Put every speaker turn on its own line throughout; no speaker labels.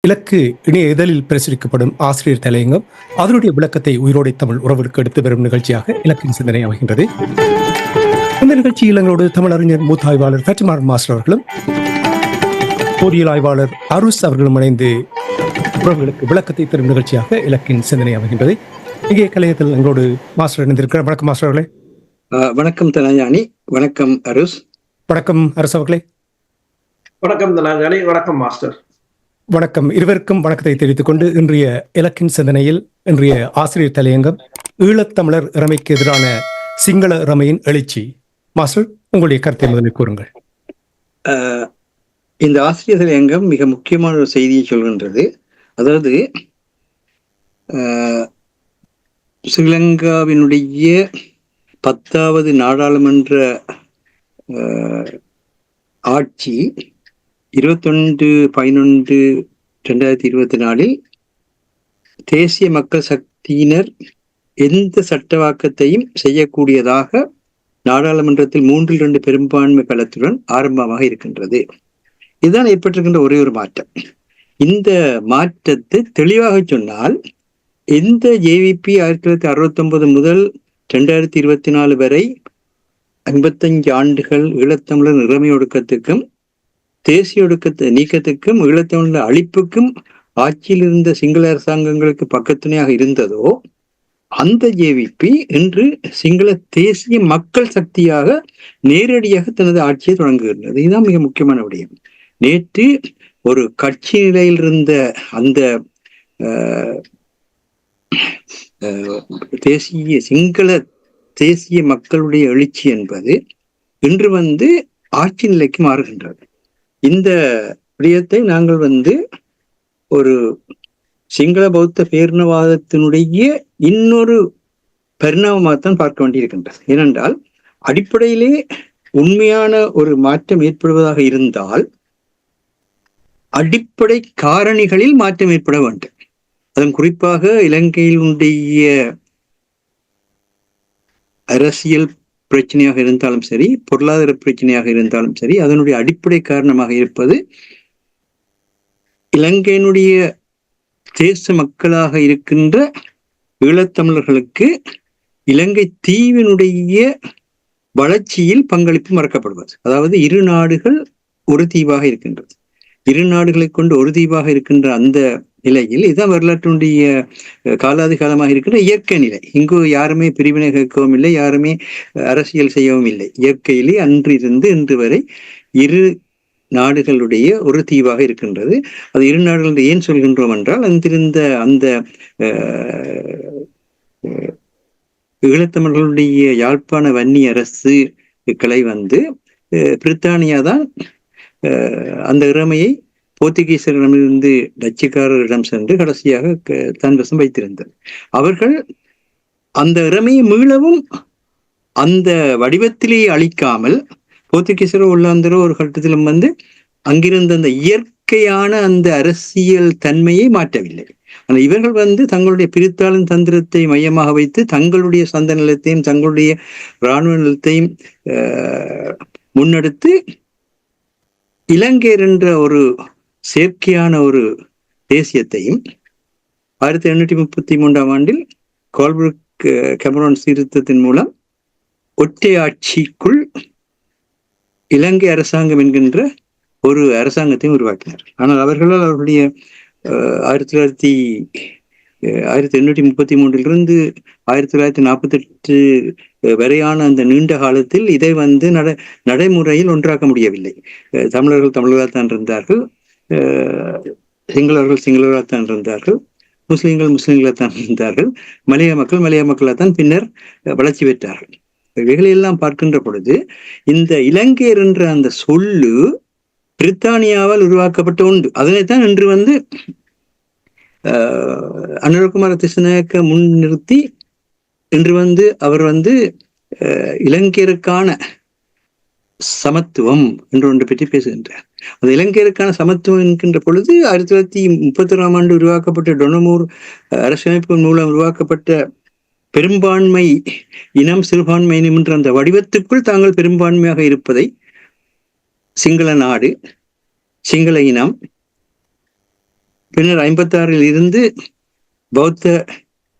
இலக்கு இணைய இதழில் பிரசுரிக்கப்படும் ஆசிரியர் தலையங்கம் அதனுடைய விளக்கத்தை உயிரோடை தமிழ் உறவுகளுக்கு எடுத்து வரும் நிகழ்ச்சியாக இலக்கின் சிந்தனை அமைகின்றது. இந்த நிகழ்ச்சியில் எங்களோடு தமிழறிஞர் மூத்த ஆய்வாளர் ஃபட்டிமார் மாஸ்டர் அவர்களும் பொறியியல் ஆய்வாளர் அருஸ் அவர்களும் இணைந்து உறவுகளுக்கு விளக்கத்தை தரும் நிகழ்ச்சியாக இலக்கின் சிந்தனை அமைகின்றது. இங்கே கலையத்தில் எங்களோடு மாஸ்டர் இணைந்திருக்கிறார். வணக்கம் மாஸ்டர் அவர்களே.
வணக்கம் தனஞானி. வணக்கம் அருஸ்.
வணக்கம் அரசு அவர்களே.
வணக்கம் தனஞானி. வணக்கம் மாஸ்டர்.
வணக்கம். இருவருக்கும் வணக்கத்தை தெரிவித்துக் கொண்டு இன்றைய இலக்கின் சிந்தனையில் இன்றைய ஆசிரியர் தலையங்கம் ஈழத்தமிழர் இறைமைக்கு எதிரான சிங்கள இறைமையின் எழுச்சி. மாஸ்டர், உங்களுடைய கருத்தை முதலில் கூறுங்கள்.
இந்த ஆசிரியர் தலையங்கம் மிக முக்கியமான ஒரு செய்தியை சொல்கின்றது. அதாவது ஸ்ரீலங்காவினுடைய 10வது நாடாளுமன்ற ஆட்சி 21/11/2024 தேசிய மக்கள் சக்தியினர் எந்த சட்டவாக்கத்தையும் செய்யக்கூடியதாக நாடாளுமன்றத்தில் 3/2 பெரும்பான்மை பலத்துடன் ஆரம்பமாக இருக்கின்றது. இதுதான் ஏற்பட்டிருக்கின்ற ஒரே ஒரு மாற்றம். இந்த மாற்றத்தை தெளிவாக சொன்னால், எந்த ஜேவிபி 1969 முதல் 2024 வரை 55 ஆண்டுகள் ஈழத்தமிழர் இறைமை ஒடுக்கத்துக்கும் தேசிய ஒடுக்கத்தை நீக்கத்துக்கும் ஈழத்தமிழர் அழிப்புக்கும் ஆட்சியில் இருந்த சிங்கள அரசாங்கங்களுக்கு பக்கத்துணையாக இருந்ததோ, அந்த ஜேவிபி இன்று சிங்கள தேசிய மக்கள் சக்தியாக நேரடியாக தனது ஆட்சியை தொடங்குகின்றது. இதுதான் மிக முக்கியமான விடயம். நேற்று ஒரு கட்சி நிலையில் இருந்த அந்த சிங்கள தேசிய மக்களுடைய எழுச்சி என்பது இன்று ஆட்சி நிலைக்கு மாறுகின்றது. இந்த விடயத்தை நாங்கள் ஒரு சிங்கள பௌத்த பேரினவாதத்தினுடைய இன்னொரு பரிணாமமாகத்தான் பார்க்க வேண்டியிருக்கின்றது. ஏனென்றால் அடிப்படையிலே உண்மையான ஒரு மாற்றம் ஏற்படுவதாக இருந்தால் அடிப்படை காரணிகளில் மாற்றம் ஏற்பட வேண்டும். அதன் குறிப்பாக இலங்கையினுடைய அரசியல் பிரச்சனையாக இருந்தாலும் சரி, பொருளாதார பிரச்சனையாக இருந்தாலும் சரி, அதனுடைய அடிப்படை காரணமாக இருப்பது இலங்கையினுடைய தேச மக்களாக இருக்கின்ற ஈழத்தமிழர்களுக்கு இலங்கை தீவினுடைய வளர்ச்சியில் பங்களிப்பு மறக்கப்படுவது. அதாவது இரு நாடுகள் ஒரு தீவாக இருக்கின்றது. இரு நாடுகளை கொண்டு ஒரு தீவாக இருக்கின்ற அந்த நிலையில் இதுதான் வரலாற்றினுடைய காலாதி காலமாக இருக்கின்ற இயற்கை நிலை. இங்கு யாருமே பிரிவினை கேட்கவும் இல்லை, யாருமே அரசியல் செய்யவும் இல்லை. இயற்கையிலே அன்றிருந்து இன்று வரை இரு நாடுகளுடைய ஒரு தீவாக இருக்கின்றது. அது இரு நாடுகள் ஏன் சொல்கின்றோம் என்றால், அங்கிருந்த அந்த ஈழத்தமிழர்களுடைய யாழ்ப்பாண வன்னி அரசு கிளை பிரித்தானியா தான் அந்த இறைமையை போர்த்துகீசரிடமிருந்து டச்சுக்காரரிடம் சென்று கடைசியாக தன் வசம் வைத்திருந்தது. அவர்கள் அந்த இறைமையை மீளவும் அந்த வடிவத்திலேயே அளிக்காமல் போர்த்துகீசரோ உள்ளாந்தரோ ஒரு கட்டத்திலும் அங்கிருந்த அந்த இயற்கையான அந்த அரசியல் தன்மையை மாற்றவில்லை. ஆனால் இவர்கள் தங்களுடைய பிரித்தாளும் தந்திரத்தை மையமாக வைத்து தங்களுடைய சொந்த நிலத்தையும் தங்களுடைய இராணுவ நிலத்தையும் முன்னெடுத்து இலங்கையர் என்ற ஒரு செயற்கையான ஒரு தேசியத்தையும் 1833 கோல்பர்க் கெமரோன் சீர்திருத்தத்தின் மூலம் ஒற்றை ஆட்சிக்குள் இலங்கை அரசாங்கம் என்கின்ற ஒரு அரசாங்கத்தையும் உருவாக்கினார். ஆனால் அவர்களால் அவருடைய 1833 1948 வரையான அந்த நீண்ட காலத்தில் இதை நடைமுறையில் ஒன்றாக்க முடியவில்லை. தமிழர்கள் தமிழர்களாகத்தான் இருந்தார்கள், சிங்களவர்கள் சிங்களவர்களாகத்தான் இருந்தார்கள், முஸ்லிம்கள் முஸ்லிம்களாகத்தான் இருந்தார்கள், மலைய மக்களாகத்தான் பின்னர் வளர்ச்சி பெற்றார்கள். இவைகளெல்லாம் பார்க்கின்ற பொழுது இந்த இலங்கையர் என்ற அந்த சொல்லு பிரித்தானியாவால் உருவாக்கப்பட்ட உண்டு. அதனைத்தான் இன்று அனுரகுமார திசுநாயக்க முன்னிறுத்தி இன்று வந்து அவர் வந்து இலங்கையருக்கான சமத்துவம் என்று ஒன்றை பற்றி பேசுகின்றார். அந்த இலங்கையருக்கான சமத்துவம் என்கின்ற பொழுது 1931ஆம் ஆண்டு உருவாக்கப்பட்ட டொனமூர் அரசமைப்பின் மூலம் உருவாக்கப்பட்ட பெரும்பான்மை இனம் சிறுபான்மை இனம் என்ற அந்த வடிவத்துக்குள் தாங்கள் பெரும்பான்மையாக இருப்பதை சிங்கள நாடு, சிங்கள இனம், பின்னர் 56 இருந்து பௌத்த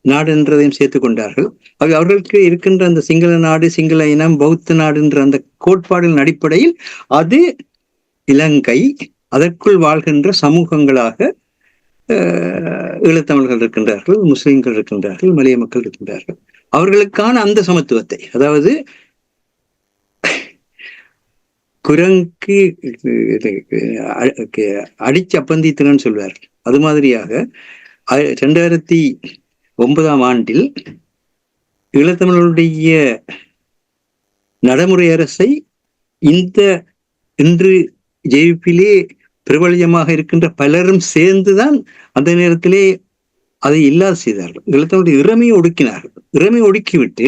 நாடு என்றதையும் சேர்த்துக் கொண்டார்கள். அவர்களுக்கு இருக்கின்ற அந்த சிங்கள நாடு, சிங்கள இனம், பௌத்த நாடு என்ற அந்த கோட்பாடுகளின் அடிப்படையில் அது இலங்கை, அதற்குள் வாழ்கின்ற சமூகங்களாக ஈழத்தமிழர்கள் இருக்கின்றார்கள், முஸ்லிம்கள் இருக்கின்றார்கள், மலைய மக்கள் இருக்கின்றார்கள். அவர்களுக்கான அந்த சமத்துவத்தை, அதாவது குரங்கு அடிச்சு அப்பந்தித்திறன்னு சொல்வார்கள், அது மாதிரியாக 2009ஆம் ஆண்டில் ஈழத்தமிழர்களுடைய நடைமுறை அரசை இன்று ஜேவிபியிலே பிரபலியமாக இருக்கின்ற பலரும் சேர்ந்துதான் அந்த நேரத்திலே அதை இல்லாது செய்தார்கள். ஈழத்தமிழுடைய இறைமையை ஒடுக்கினார்கள். இறைமையை ஒடுக்கிவிட்டு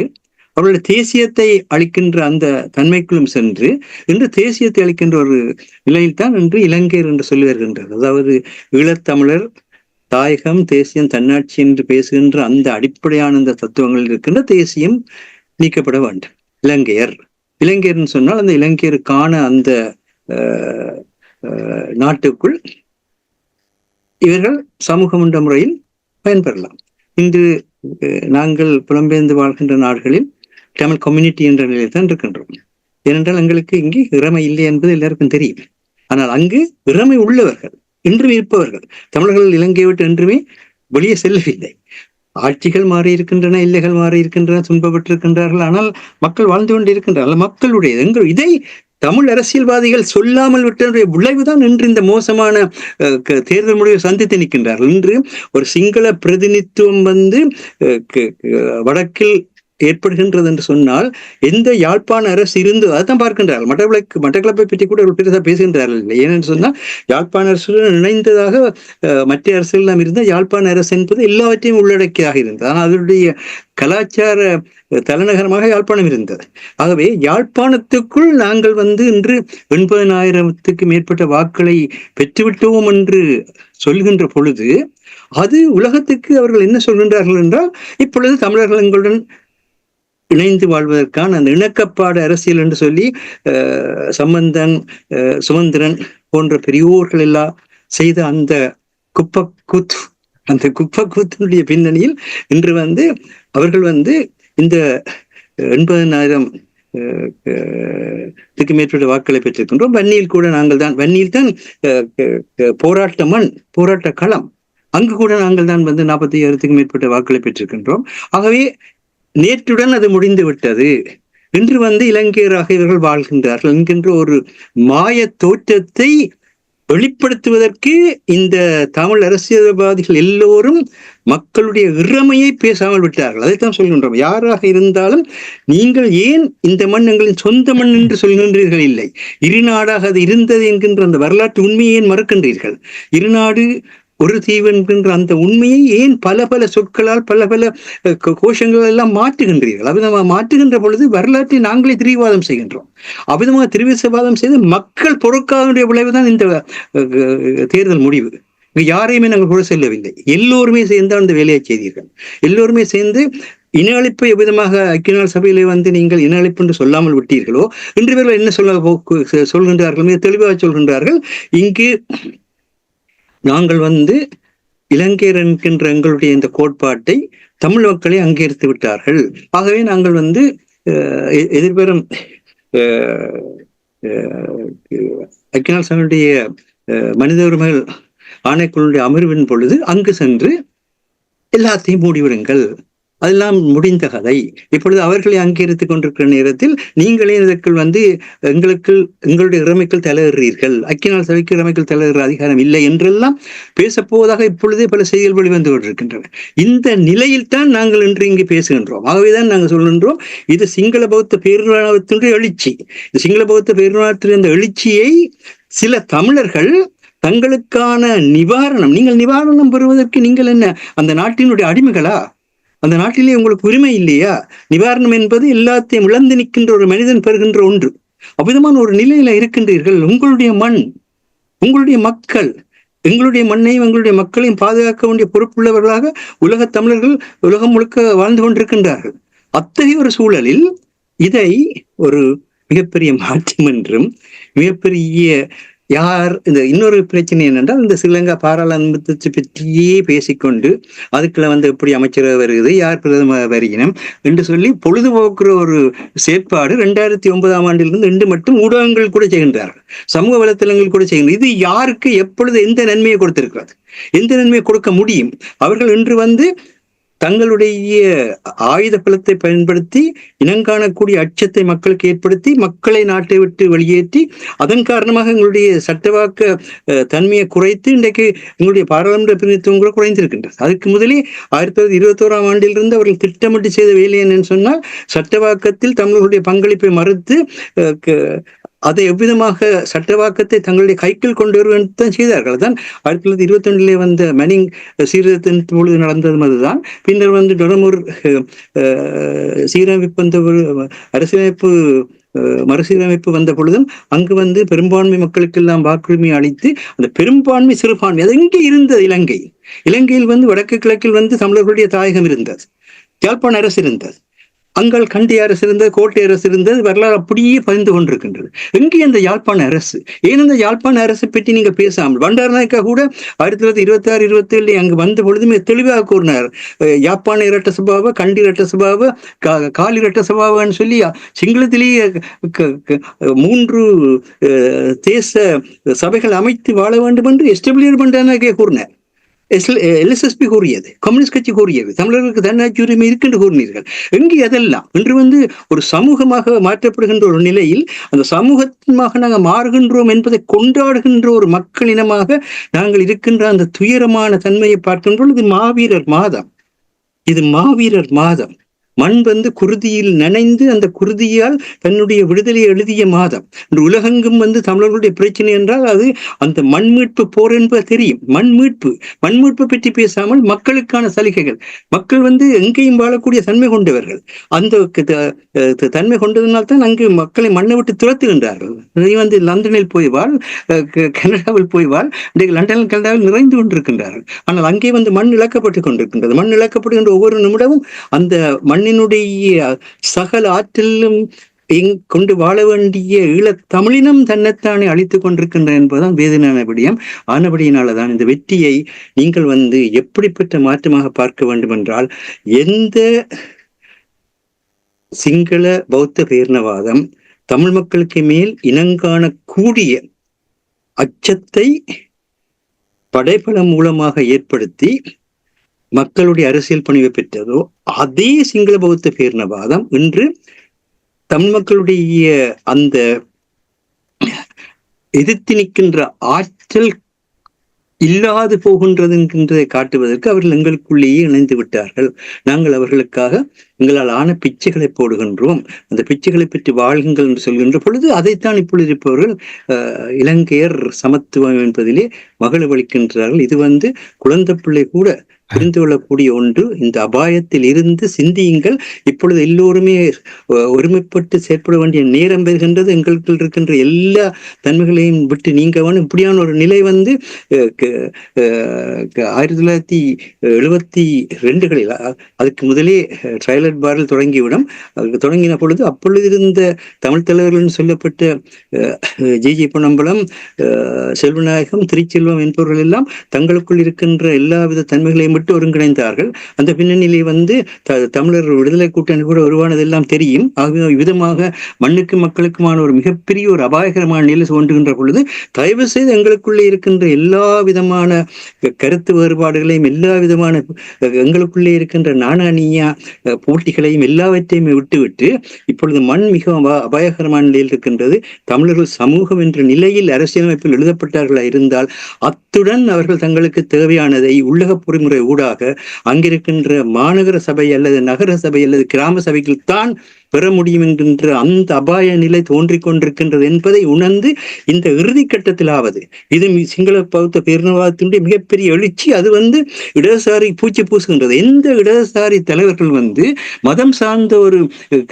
அவர்களுடைய தேசியத்தை அளிக்கின்ற அந்த தன்மைக்குள்ளும் சென்று இன்று தேசியத்தை அளிக்கின்ற ஒரு நிலையில்தான் இன்று இலங்கையர் என்று சொல்லி வருகின்றது. அதாவது ஈழத்தமிழர் தாயகம், தேசியம், தன்னாட்சி என்று பேசுகின்ற அந்த அடிப்படையான இந்த தத்துவங்கள் இருக்கின்ற தேசியம் நீக்கப்பட வேண்டும். இலங்கையர்னு சொன்னால் அந்த இலங்கையருக்கான அந்த நாட்டுக்குள் இவர்கள் சமூகம் என்ற முறையில் பயன்பெறலாம். இன்று நாங்கள் புலம்பெயர்ந்து வாழ்கின்ற நாடுகளில் தமிழ் கம்யூனிட்டி என்ற நிலையில் தான் இருக்கின்றோம். ஏனென்றால் எங்களுக்கு இங்கே இறைமை இல்லை என்பது எல்லாருக்கும் தெரியும். ஆனால் அங்கு இறைமை உள்ளவர்கள், இன்றும் இருப்பவர்கள், தமிழர்கள் இலங்கையை விட்டு என்றுமே வெளியே செல்லவில்லை. ஆட்சிகள் மாறி இருக்கின்றன, எல்லைகள் மாறி இருக்கின்றன, துன்பப்பட்டிருக்கின்றார்கள். ஆனால் மக்கள் வாழ்ந்து கொண்டு இருக்கின்றார்கள். மக்களுடைய இதை தமிழ் அரசியல்வாதிகள் சொல்லாமல் விட்டனுடைய விளைவுதான் இன்று இந்த மோசமான தேர்தல் முடிவை சந்தித்து நிற்கின்றார்கள். இன்று ஒரு சிங்கள பிரதிநிதித்துவம் வந்து வடக்கில் ஏற்படுகின்றது என்று சொன்னால் எந்த யாழ்ப்பாண அரசு இருந்து அதைத்தான் பார்க்கின்றார்கள். மட்டக்களப்பை பற்றி கூட ஒரு பெருசாக பேசுகின்றார்கள் இல்லை. ஏனென்று சொன்னால் யாழ்ப்பாண அரசுடன் இணைந்ததாக மற்ற அரசுகள் எல்லாம் இருந்தால் யாழ்ப்பாண அரசு என்பது எல்லாவற்றையும் உள்ளடக்கியாக இருந்தது. ஆனால் அதனுடைய கலாச்சார தலைநகரமாக யாழ்ப்பாணம் இருந்தது. ஆகவே யாழ்ப்பாணத்துக்குள் நாங்கள் வந்து இன்று 80,000க்கு மேற்பட்ட வாக்களை பெற்றுவிட்டோம் என்று சொல்கின்ற பொழுது அது உலகத்துக்கு அவர்கள் என்ன சொல்கின்றார்கள் என்றால், இப்பொழுது தமிழர்கள் எங்களுடன் இணைந்து வாழ்வதற்கான அந்த இணக்கப்பாடு அரசியல் என்று சொல்லி சம்பந்தன், சுமந்திரன் போன்ற பெரியோர்கள் எல்லாம் செய்த அந்த குப்பக்கூத்தினுடைய பின்னணியில் இன்று வந்து அவர்கள் வந்து இந்த 80,000க்கு மேற்பட்ட வாக்களை பெற்றிருக்கின்றோம். வன்னியில் கூட நாங்கள் தான், வன்னியில் தான் போராட்ட களம், அங்கு கூட நாங்கள் தான் வந்து 45,000க்கு மேற்பட்ட வாக்களை பெற்றிருக்கின்றோம். ஆகவே நேற்றுடன் அது முடிந்து விட்டது. இன்று வந்து இலங்கையராக இவர்கள் வாழ்கின்றார்கள் என்கின்ற ஒரு மாய தோற்றத்தை வெளிப்படுத்துவதற்கு இந்த தமிழ் அரசியல்வாதிகள் எல்லோரும் மக்களுடைய இறைமையை பேசாமல் விட்டார்கள். அதைத்தான் சொல்கின்றோம். யாராக இருந்தாலும் நீங்கள் ஏன் இந்த மண் எங்களின் சொந்த மண் என்று சொல்கின்றீர்கள்? இல்லை, இருநாடாக அது இருந்தது என்கின்ற அந்த வரலாற்று உண்மையை ஏன் மறுக்கின்றீர்கள்? இருநாடு ஒரு தீவு என்கின்ற அந்த உண்மையை ஏன் பல சொற்களால் பல கோஷங்கள் எல்லாம் மாற்றுகின்றீர்கள்? அவ்விதமாக மாற்றுகின்ற பொழுது வரலாற்றை நாங்களே திரிவாதம் செய்கின்றோம். அவ்விதமாக திரிவிசவாதம் செய்து மக்கள் பொறுக்காத விளைவுதான் இந்த தேர்தல் முடிவு. இங்கு யாரையுமே நாங்கள் கூட செல்லவில்லை. எல்லோருமே சேர்ந்து அந்த வேலையை செய்தீர்கள். எல்லோருமே சேர்ந்து இன அழிப்பை எவ்விதமாக ஐக்கிய நாள் சபையிலே வந்து நீங்கள் இன அழிப்பு என்று சொல்லாமல் விட்டீர்களோ, இன்று இவர்கள் என்ன சொல்கின்றார்கள்? மிக தெளிவாக சொல்கின்றார்கள். இங்கு நாங்கள் வந்து இலங்கையர் என்கின்ற எங்களுடைய இந்த கோட்பாட்டை தமிழ் மக்களை அங்கீகரித்து விட்டார்கள். ஆகவே நாங்கள் வந்து எதிர்வரும் ஐக்கிய நாள் சபையுடைய மனித உரிமைகள் ஆணைக்குழுடைய அமர்வின் பொழுது அங்கு சென்று எல்லாத்தையும் மூடிவிடுங்கள், அதெல்லாம் முடிந்த கதை. இப்பொழுது அவர்களை அங்கீகரித்துக் கொண்டிருக்கிற நேரத்தில் நீங்களே இதற்குள் வந்து எங்களுடைய இறைமைக்குள் தலையிடுறீர்கள், ஐக்கிய நாள் சபைக்கு இறைமைக்குள் தலையிடுற அதிகாரம் இல்லை என்றெல்லாம் பேசப்போவதாக இப்பொழுதே பல செய்திகள் வெளிவந்து கொண்டிருக்கின்றன. இந்த நிலையில் தான் நாங்கள் இன்று இங்கு பேசுகின்றோம். ஆகவேதான் நாங்கள் சொல்கின்றோம், இது சிங்கள பௌத்த பேரினவாதத்தினுடைய எழுச்சி. இந்த சிங்கள பௌத்த பேரினவாதத்தின் இந்த எழுச்சியை சில தமிழர்கள் தங்களுக்கான நிவாரணம், நீங்கள் நிவாரணம் பெறுவதற்கு நீங்கள் என்ன அந்த நாட்டினுடைய அடிமைகளா? அந்த நாட்டிலே உங்களுக்கு உரிமை இல்லையா? நிவாரணம் என்பது எல்லாத்தையும் இழந்து நிற்கின்ற ஒரு மனிதன் பெறுகின்ற ஒன்று. அவ்விதமான ஒரு நிலையில இருக்கின்றீர்கள். உங்களுடைய மண், உங்களுடைய மக்கள், எங்களுடைய மண்ணையும் எங்களுடைய மக்களையும் பாதுகாக்க வேண்டிய பொறுப்புள்ளவர்களாக உலக தமிழர்கள் உலகம் முழுக்க வாழ்ந்து கொண்டிருக்கின்றார்கள். அத்தகைய ஒரு சூழலில் இதை ஒரு மிகப்பெரிய மாற்றம் என்றும் மிகப்பெரிய இந்த இன்னொரு பிரச்சனை என்னென்றால், இந்த ஸ்ரீலங்கா பாராளுமன்றத்தை பற்றியே பேசிக்கொண்டு அதுக்குள்ள எப்படி அமைச்சரவை வருகிறது, யார் பிரதம வருகினம் என்று சொல்லி பொழுதுபோக்குற ஒரு செயற்பாடு 2009ஆம் ஆண்டிலிருந்து இன்று மட்டும் ஊடகங்கள் கூட செய்கின்றார்கள், சமூக வலைத்தளங்கள் கூட செய்கின்றனர். இது யாருக்கு எப்பொழுது எந்த நன்மையை கொடுத்திருக்கிறது, எந்த நன்மையை கொடுக்க முடியும்? அவர்கள் இன்று தங்களுடைய ஆயுத பலத்தை பயன்படுத்தி இனங்காணக்கூடிய அச்சத்தை மக்களுக்கு ஏற்படுத்தி மக்களை நாட்டை விட்டு வெளியேற்றி அதன் காரணமாக எங்களுடைய சட்டவாக்க தன்மையை குறைத்து இன்றைக்கு எங்களுடைய பாராளுமன்ற பிரதிநிதித்துவம் கூட குறைந்திருக்கின்றது. அதுக்கு முதலே 1921ஆம் ஆண்டிலிருந்து அவர்கள் திட்டமிட்டு செய்த வேலை என்னன்னு சொன்னால், சட்டவாக்கத்தில் தமிழர்களுடைய பங்களிப்பை மறுத்து அதை எவ்விதமாக சட்டவாக்கத்தை தங்களுடைய கைக்குள் கொண்டு வருவதுதான் செய்தார்கள். தான் 1921 வந்த மனிங் சீர்திருத்தத்தின் பொழுது நடந்ததும் அதுதான். பின்னர் டொலமூர் சீரமைப்பு வந்த அரசியலமைப்பு மறுசீரமைப்பு வந்த பொழுதும் அங்கு பெரும்பான்மை மக்களுக்கெல்லாம் வாக்குரிமை அளித்து அந்த பெரும்பான்மை சிறுபான்மை அது எங்கே இருந்தது? இலங்கையில் வடக்கு கிழக்கில் தமிழர்களுடைய தாயகம் இருந்தது, யாழ்ப்பாண அரசு இருந்தது, அங்கால் கண்டி அரசு இருந்தது, கோட்டை அரசு இருந்தது. வரலாறு அப்படியே பதிந்து கொண்டிருக்கின்றது. எங்கே அந்த யாழ்ப்பாண அரசு? ஏன் அந்த யாழ்ப்பாண அரசு பற்றி நீங்க பேசாமல், பண்டாரநாயக்கா கூட 1926, 27 அங்கு வந்த பொழுதுமே தெளிவாக கூறினார், யாழ்ப்பாண இரட்ட சபாவை, கண்டி இரட்ட சபாவை, காலி இரட்ட சபாவைன்னு சொல்லி சிங்களத்திலேயே 3 தேச சபைகள் அமைத்து வாழ வேண்டும் என்று எஸ்டபிளியர் பண்டாரநாயக்கா கூறினார். LSSP கூறியது, கம்யூனிஸ்ட் கட்சி கூறியது, தமிழர்களுக்கு தன்னாட்சி உரிமை இருக்கின்ற கூறினீர்கள். எங்கே அதெல்லாம்? இன்று ஒரு சமூகமாக மாற்றப்படுகின்ற ஒரு நிலையில் அந்த சமூகமாக நாங்கள் மாறுகின்றோம் என்பதை கொண்டாடுகின்ற ஒரு மக்கள் இனமாக நாங்கள் இருக்கின்ற அந்த துயரமான தன்மையை பார்க்கின்றோம். இது மாவீரர் மாதம், இது மாவீரர் மாதம். மண் குருதியில் நனைந்து அந்த குருதியால் தன்னுடைய விடுதலையை எழுதிய மாதம். உலகெங்கும் தமிழர்களுடைய பிரச்சனை என்றால் அது அந்த மண் மீட்பு போர் என்பது தெரியும். மண் மீட்பு பற்றி பேசாமல் மக்களுக்கான சலுகைகள், மக்கள் எங்கேயும் வாழக்கூடிய தன்மை கொண்டவர்கள். அந்த தன்மை கொண்டதனால்தான் அங்கு மக்களை மண்ணை விட்டு துரத்துகின்றார்கள். நீ லண்டனில் போய் வாழ், கனடாவில் போய் வாழ், இன்றைக்கு லண்டனில் கனடாவில் நிறைந்து கொண்டிருக்கின்றார்கள். ஆனால் அங்கே மண் இழக்கப்பட்டு கொண்டிருக்கின்றது. மண் இழக்கப்படுகின்ற ஒவ்வொரு நிமிடமும் அந்த மண்ணினுடைய சகல ஆற்றலும் கொண்டு வாழ வேண்டிய ஈழத் தமிழினம் தன்னைத்தானே அழித்துக் கொண்டிருக்கின்ற என்பதுதான் வேதனையான விடயம். ஆனபடியினாலதான் இந்த வெற்றியை நீங்கள் எப்படிப்பட்ட மாற்றமாக பார்க்க வேண்டும் என்றால், எந்த சிங்கள பௌத்த பேரினவாதம் தமிழ் மக்களுக்கு மேல் இனங்காணக்கூடிய அச்சத்தை படைபலம் மூலமாக ஏற்படுத்தி மக்களுடைய அரசியல் பணிவை பெற்றதோ, அதே சிங்கள பௌத்த பேரினவாதம் இன்று தமிழ் மக்களுடைய அந்த எதிர்த்து நிற்கின்ற ஆற்றல் இல்லாது போகின்றது என்கின்றதை காட்டுவதற்கு அவர்கள் எங்களுக்குள்ளேயே இணைந்து விட்டார்கள். நாங்கள் அவர்களுக்காக எங்களால் ஆன பிச்சைகளை போடுகின்றோம், அந்த பிச்சைகளை பற்றி வாழ்கின்றோம் என்று சொல்கின்ற பொழுது அதைத்தான் இப்பொழுது இருப்பவர்கள் இலங்கையர் சமத்துவம் என்பதிலே மகிழ்வளிக்கின்றார்கள். இது குழந்தை பிள்ளை கூட புரிந்து கொள்ளக்கூடிய ஒன்று. இந்த அபாயத்தில் இருந்து சிந்தியுங்கள். இப்பொழுது எல்லோருமே ஒருமைப்பட்டு செயற்பட வேண்டிய நேரம் பெறுகின்றது. எங்களுக்கு இருக்கின்ற எல்லா தன்மைகளையும் விட்டு நீங்க இப்படியான ஒரு நிலை 1972 அதுக்கு முதலே ட்ரைலட் பாரில் தொடங்கின பொழுது அப்பொழுது இருந்த தமிழ் தலைவர்கள் சொல்லப்பட்ட ஜி பொன்னம்பலம், செல்வநாயகம், திருச்செல்வம் என்பவர்கள் எல்லாம் தங்களுக்குள் இருக்கின்ற எல்லாவித தன்மைகளையும் விட்டு ஒருங்கிணைந்தார்கள். அந்த பின்னணியிலே தமிழர் விடுதலை கூட்டணி கூட உருவானதெல்லாம் தெரியும். ஆகவே விதமாக மண்ணுக்கு மக்களுக்குமான ஒரு மிகப்பெரிய ஒரு அபாயகரமான நிலை தோன்றுகின்ற பொழுது தயவு செய்து எங்களுக்குள்ளே இருக்கின்ற எல்லா விதமான கருத்து வேறுபாடுகளையும், எல்லா விதமான எங்களுக்குள்ளே இருக்கின்ற நாணானியா போட்டிகளையும் எல்லாவற்றையும் விட்டுவிட்டு இப்பொழுது மண் மிகவும் அபாயகரமான நிலையில் இருக்கின்றது. தமிழர்கள் சமூகம் என்ற நிலையில் அரசியலமைப்பில் எழுதப்பட்டார்களா இருந்தால் அத்துடன் அவர்கள் தங்களுக்கு தேவையானதை உள்ளக பொறிமுறை ஊடாக அங்கிருக்கின்ற மாநகர சபை அல்லது நகர சபை அல்லது கிராம சபைகள் தான் பெற முடியும் என்கின்ற அந்த அபாய நிலை தோன்றிக் கொண்டிருக்கின்றது என்பதை உணர்ந்து இந்த இறுதி கட்டத்திலாவது இது சிங்கள பௌத்த பேரினவாதத்தினுடைய மிகப்பெரிய எழுச்சி. அது இடதுசாரி பூச்சி பூசுகின்றது. எந்த இடதுசாரி தலைவர்கள் மதம் சார்ந்த ஒரு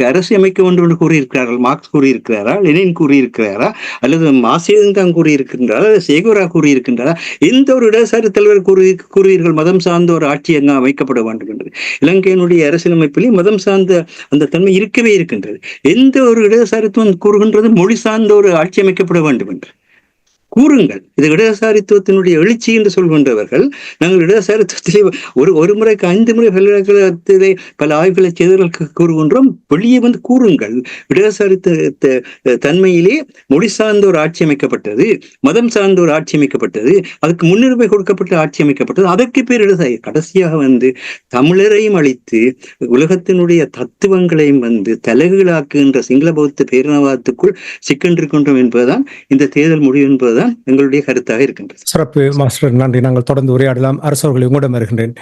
அரசு அமைக்க வேண்டும் என்று கூறியிருக்கிறார்கள். மார்க்ஸ் கூறியிருக்கிறாரா, லெனின் கூறியிருக்கிறாரா, அல்லது மாசேதங்காங் கூறியிருக்கின்றாரா, அல்லது சேகோரா கூறியிருக்கின்றாரா? எந்த ஒரு இடதுசாரி தலைவர் கூறுவீர்கள் மதம் சார்ந்த ஒரு ஆட்சி எங்க அமைக்கப்பட வேண்டும் என்று? இலங்கையினுடைய அரசியலமைப்பிலே மதம் சார்ந்த அந்த தன்மை இருக்கவே இருக்கின்றது. எந்த ஒரு இடதுசாரித்துவம் கூறுகின்றது மொழி சார்ந்த ஒரு ஆட்சி அமைக்கப்பட வேண்டும் என்று கூறுங்கள். இது இடதுசாரித்துவத்தினுடைய எழுச்சி என்று சொல்கின்றவர்கள். நாங்கள் இடதுசாரித்துவத்திலே ஒரு முறைக்கு 5 முறை பல்கலைக்கழகத்திலே பல ஆய்வுகளை செய்தவர்களுக்கு கூறுகின்றோம். வெளியே கூறுங்கள். இடதுசாரித்த தன்மையிலே மொழி சார்ந்த ஒரு ஆட்சி அமைக்கப்பட்டது, மதம் சார்ந்த ஒரு ஆட்சி அமைக்கப்பட்டது, அதுக்கு முன்னுரிமை கொடுக்கப்பட்ட ஆட்சி அமைக்கப்பட்டது. அதற்கு பேர் இடதுசாரி. கடைசியாக தமிழரையும் அழித்து உலகத்தினுடைய தத்துவங்களையும் தலைகீழாக்குகின்ற சிங்கள பௌத்த பேரினவாதத்துக்குள் சிக்கென்றிருக்கின்றோம் என்பதுதான் இந்த தேர்தல் முடிவு என்பதுதான் எங்களுடைய கருத்தாக இருக்கின்றது.
சிறப்பு மாஸ்டர், நன்றி. நாங்கள் தொடர்ந்து உரையாடலாம். அரசவர்களை உங்களிடம் வருகின்றேன்.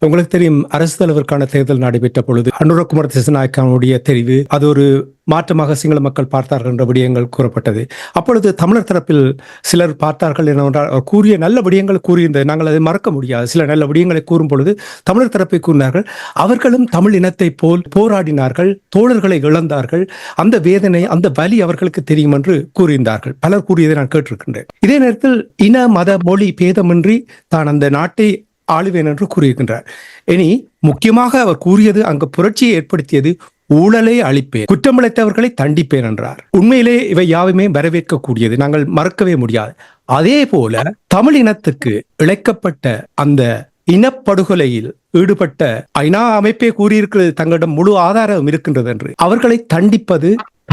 உங்களுக்கு தெரியும், அரசு தலைவருக்கான தேர்தல் நடைபெற்ற பொழுது அனுரகுமார திசாநாயக்கனுடைய தெரிவு அது ஒரு மாற்றமாக சிங்கள மக்கள் பார்த்தார்கள் என்ற விடயங்கள் கூறப்பட்டது. அப்பொழுது தமிழர் தரப்பில் சிலர் பார்த்தார்கள் என்னவென்றால், கூறிய நல்ல விடயங்கள் கூறியிருந்தது, நாங்கள் அதை மறக்க முடியாது. சில நல்ல விடயங்களை கூறும் பொழுது தமிழர் தரப்பை கூறினார்கள், அவர்களும் தமிழ் இனத்தை போல் போராடினார்கள், தோழர்களை இழந்தார்கள், அந்த வேதனை அந்த வலி அவர்களுக்கு தெரியும் என்று கூறியிருந்தார்கள். பலர் கூறியதை நான் கேட்டிருக்கின்றேன். இதே நேரத்தில் இன மத மொழி பேதமின்றி தான் அந்த நாட்டை ஆளுவேன் என்று கூறியிருக்கின்றார். இனி முக்கியமாக அவர் கூறியது, அங்கு புரட்சியை ஏற்படுத்தியது, ஊழலை அழிப்பேன், குற்றமிழைத்தவர்களை தண்டிப்பேன் என்றார். உண்மையிலே இவை யாவுமே வரவேற்கக்கூடியது, நாங்கள் மறக்கவே முடியாது. அதே போல தமிழ் இனத்துக்கு இழைக்கப்பட்ட அந்த இனப்படுகொலையில் ஈடுபட்ட ஐநா அமைப்பே கூறியிருக்கிறது, தங்களிடம் முழு ஆதாரம் இருக்கின்றது என்று. அவர்களை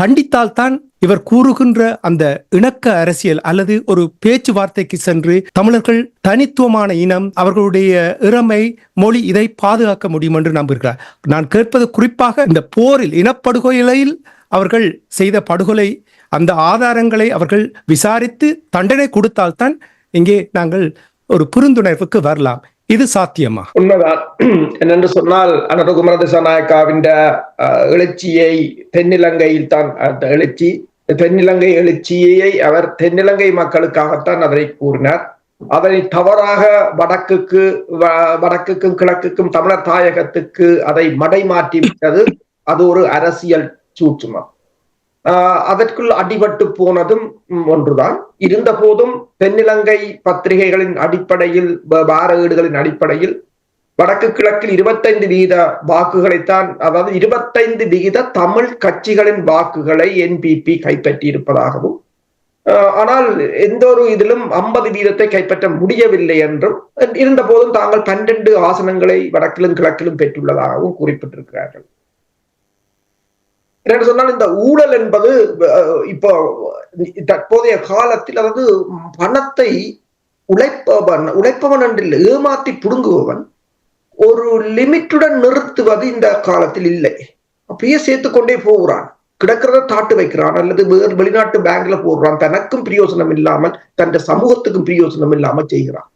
தண்டித்தால்தான் இவர் கூறுகின்ற அந்த இணக்க அரசியல் அல்லது ஒரு பேச்சுவார்த்தைக்கு சென்று தமிழர்கள் தனித்துவமான இனம், அவர்களுடைய இறமை, மொழி இதை பாதுகாக்க முடியும் என்று நம்புகிறார். நான் கேட்பது குறிப்பாக இந்த போரில் இனப்படுகொலையில் அவர்கள் செய்த படுகொலை அந்த ஆதாரங்களை அவர்கள் விசாரித்து தண்டனை கொடுத்தால்தான் இங்கே நாங்கள் ஒரு புரிந்துணர்வுக்கு வரலாம். இது சாத்தியமா?
உண்மைதான். என்னென்று சொன்னால், அனுரகுமார திசாநாயக்காவின் எழுச்சியை தென்னிலங்கையில் தான் அந்த எழுச்சி, தென்னிலங்கை எழுச்சியை அவர் தென்னிலங்கை மக்களுக்காகத்தான் அதனை கூறினார். அதனை தவறாக வடக்குக்கும் கிழக்குக்கும் தமிழர் தாயகத்துக்கு அதை மடை மாற்றி விட்டது. அது ஒரு அரசியல் சூட்சுமம். அதற்குள் அடிபட்டு போனதும் ஒன்றுதான். இருந்த போதும் தென்னிலங்கை பத்திரிகைகளின் அடிப்படையில், வார ஏடுகளின் அடிப்படையில் வடக்கு கிழக்கில் 25% வாக்குகளைத்தான், அதாவது 25% தமிழ் கட்சிகளின் வாக்குகளை என்பிபி கைப்பற்றி இருப்பதாகவும், ஆனால் எந்த ஒரு இதிலும் 50% கைப்பற்ற முடியவில்லை என்றும், இருந்த போதும் தாங்கள் 12 ஆசனங்களை வடக்கிலும் கிழக்கிலும் பெற்றுள்ளதாகவும் குறிப்பிட்டிருக்கிறார்கள். என்ன சொன்னால், இந்த ஊழல் என்பது இப்போ தற்போதைய காலத்தில், அதாவது பணத்தை உழைப்பவன் என்று ஏமாத்தி புடுங்குபவன் ஒரு லிமிட்டுடன் நிறுத்துவது இந்த காலத்தில் இல்லை. அப்படியே சேர்த்து கொண்டே போகிறான், கிடக்கிறத தாட்டு வைக்கிறான், அல்லது வேறு வெளிநாட்டு பேங்க்ல போடுறான், தனக்கும் பிரயோசனம் இல்லாமல் தன் சமூகத்துக்கும் பிரயோசனம் இல்லாமல் செய்கிறான்.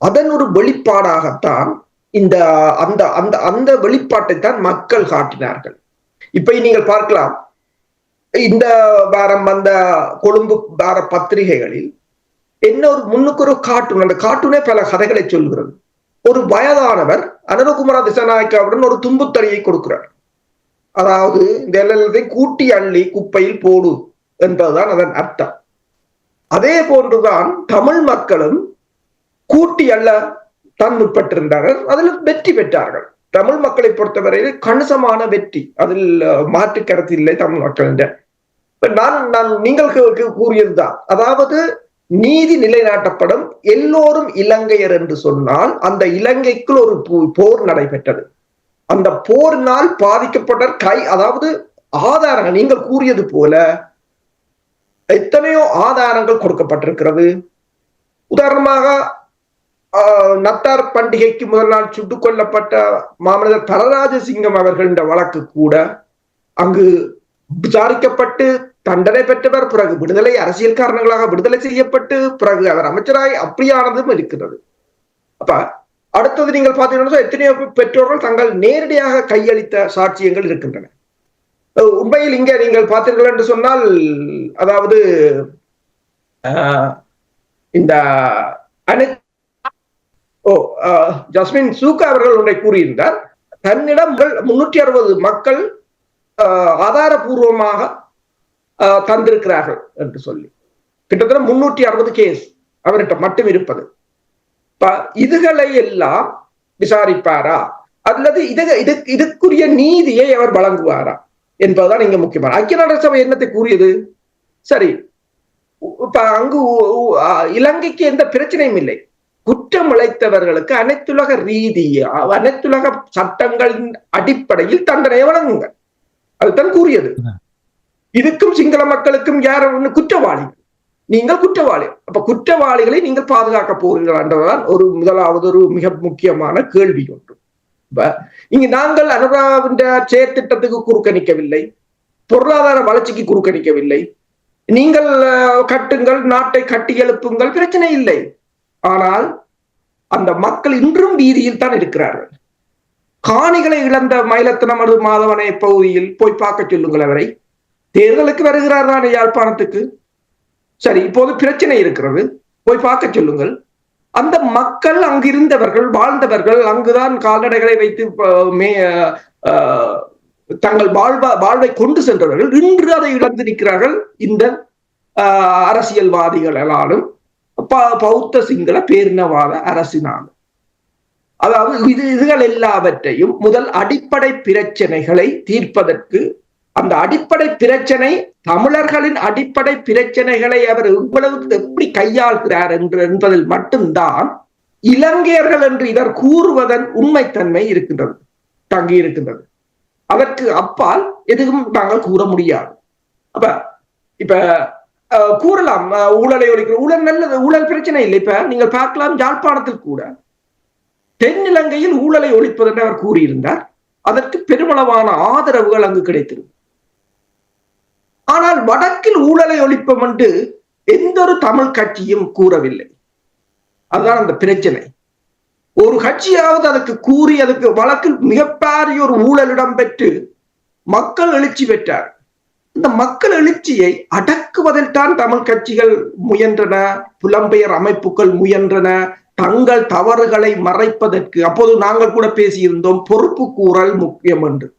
அதன் ஒரு வெளிப்பாடாகத்தான் இந்த அந்த அந்த அந்த வெளிப்பாட்டை தான் மக்கள் காட்டினார்கள். இப்ப நீங்கள் பார்க்கலாம், இந்த வாரம் வந்த கொழும்பு வார பத்திரிகைகளில் என்ன ஒரு முன்னுக்கு ஒரு கார்ட்டூன், அந்த கார்ட்டூனே பல கதைகளை சொல்கிறது. ஒரு வயதானவர் அனுரகுமார திசாநாயக்காவுடன் ஒரு தும்புத்தடியை கொடுக்கிறார். அதாவது இந்த எல்லாத்தையும் கூட்டி அள்ளி குப்பையில் போடு என்பதுதான் அதன் அர்த்தம். அதே போன்றுதான் தமிழ் மக்களும் கூட்டி அள்ள தான் முற்பட்டிருந்தார்கள். அதில் வெற்றி பெற்றார்கள். தமிழ் மக்களை பொறுத்தவரையில் கணிசமான வெற்றி, அதில் மாற்று கருத்து இல்லை தமிழ் மக்கள். நான் நீங்கள் கூறியதுதான், அதாவது நீதி நிலைநாட்டப்படும், எல்லோரும் இலங்கையர் என்று சொன்னால் அந்த இலங்கைக்குள் ஒரு போர் நடைபெற்றது. அந்த போரினால் பாதிக்கப்பட்ட அதாவது ஆதாரங்கள், நீங்கள் கூறியது போல எத்தனையோ ஆதாரங்கள் கொடுக்கப்பட்டிருக்கிறது. உதாரணமாக நத்தார் பண்டிகைக்கு முதல் நாள் சுட்டுக் கொல்லப்பட்ட மாமனிதர் தலராஜசிங்கம் அவர்களின் வழக்கு கூட அங்கு விசாரிக்கப்பட்டு தண்டனை பெற்றவர், பிறகு விடுதலை, அரசியல் காரணங்களாக விடுதலை செய்யப்பட்டு பிறகு அவர் அமைச்சராய் அப்படியானதும் இருக்கிறது. அப்ப அடுத்தது நீங்கள் பார்த்தீங்கன்னா, எத்தனையோ பெற்றோர்கள் தங்கள் நேரடியாக கையளித்த சாட்சியங்கள் இருக்கின்றன. உண்மையில் இங்க நீங்கள் பார்த்தீர்கள் என்று சொன்னால், அதாவது இந்த ஜஸ்மின் சூக்கா அவர்கள் ஒன்றை கூறியிருந்தார். தன்னிடம் 360 மக்கள் ஆதாரபூர்வமாக தந்திருக்கிறார்கள் என்று சொல்லி, கிட்டத்தட்ட 360 கேஸ் அவர்கிட்ட மட்டும் இருப்பது. இதுகளை எல்லாம் விசாரிப்பாரா அல்லது இதுக்குரிய நீதியை அவர் வழங்குவாரா என்பதுதான் இங்க முக்கியமான. ஐக்கிய நாடுகள் சபை என்னத்தை கூறியது? சரி, இப்ப அங்கு இலங்கைக்கு எந்த பிரச்சனையும் இல்லை, குற்றம் இழைத்தவர்களுக்கு அனைத்துலக அனைத்துலக சட்டங்களின் அடிப்படையில் தண்டனையை வழங்குங்கள், அதுதான் கூறியது. இதுக்கும் சிங்கள மக்களுக்கும் யார் குற்றவாளிகள், நீங்கள் குற்றவாளி, அப்ப குற்றவாளிகளை நீங்கள் பாதுகாக்க போகிறீர்கள் என்றதான் ஒரு முதலாவது ஒரு மிக முக்கியமான கேள்வி ஒன்று. இங்கு நாங்கள் அனுராவின் செயற்திட்டத்துக்கு குறுக்கணிக்கவில்லை, பொருளாதார வளர்ச்சிக்கு குறுக்கணிக்கவில்லை. நீங்கள் கட்டுங்கள், நாட்டை கட்டி எழுப்புங்கள், பிரச்சனை இல்லை. ஆனால் அந்த மக்கள் இன்றும் வீதியில் தான் இருக்கிறார்கள். காணிகளை இழந்த மயிலத்தனம் மாதவனை பகுதியில் போய் பார்க்க சொல்லுங்கள். அவரை தேர்தலுக்கு வருகிறார் தானே யாழ்ப்பாணத்துக்கு. சரி, இப்போது பிரச்சனை இருக்கிறது, போய் பார்க்க சொல்லுங்கள். அந்த மக்கள் அங்கிருந்தவர்கள், வாழ்ந்தவர்கள், அங்குதான் கால்நடைகளை வைத்து தங்கள் வாழ்வை கொண்டு சென்றவர்கள் இன்று அதை இழந்து நிற்கிறார்கள். இந்த அரசியல்வாதிகளாலும் பௌத்த சிங்கள பேரினவாத அரசினாலும். அதாவது இதுகள் எல்லாவற்றையும் முதல் அடிப்படை பிரச்சனைகளை தீர்ப்பதற்கு, அந்த அடிப்படை பிரச்சனை தமிழர்களின் அடிப்படை பிரச்சனைகளை அவர் இவ்வளவு எப்படி கையாள்கிறார் என்பதில் மட்டும்தான் இலங்கையர்கள் என்று இவர் கூறுவதன் உண்மைத்தன்மை இருக்கின்றது, தங்கி இருக்கின்றது. அதற்கு அப்பால் எதுவும் நாங்கள் கூற முடியாது. அப்ப இப்ப கூறலாம் ஊழலை ஒழிக்கிற, ஊழல் நல்லது, ஊழல் பிரச்சனை இல்லை. இப்ப நீங்கள் பார்க்கலாம், யாழ்ப்பாணத்தில் கூட தென்னிலங்கையில் ஊழலை ஒழிப்பது என்று அவர் கூறியிருந்தார். அதற்கு பெருமளவான ஆதரவுகள் அங்கு கிடைத்திருக்கும். ஆனால் வடக்கில் ஊழலை ஒழிப்போம் என்று எந்த ஒரு தமிழ் கட்சியும் கூறவில்லை. அதுதான் அந்த பிரச்சனை. ஒரு கட்சியாவது அதுக்கு கூறி, அதுக்கு வழக்கில் மிகப்பெரிய ஒரு ஊழல் இடம்பெற்று மக்கள் எழுச்சி பெற்றார். இந்த மக்கள் எழுச்சியை அடக்குவதில் தான் தமிழ் கட்சிகள் முயன்றன, புலம்பெயர் அமைப்புகள் முயன்றன, தங்கள் தவறுகளை மறைப்பதற்கு. அப்போது நாங்கள் கூட பேசியிருந்தோம், பொறுப்பு கூறல் முக்கியம் என்று.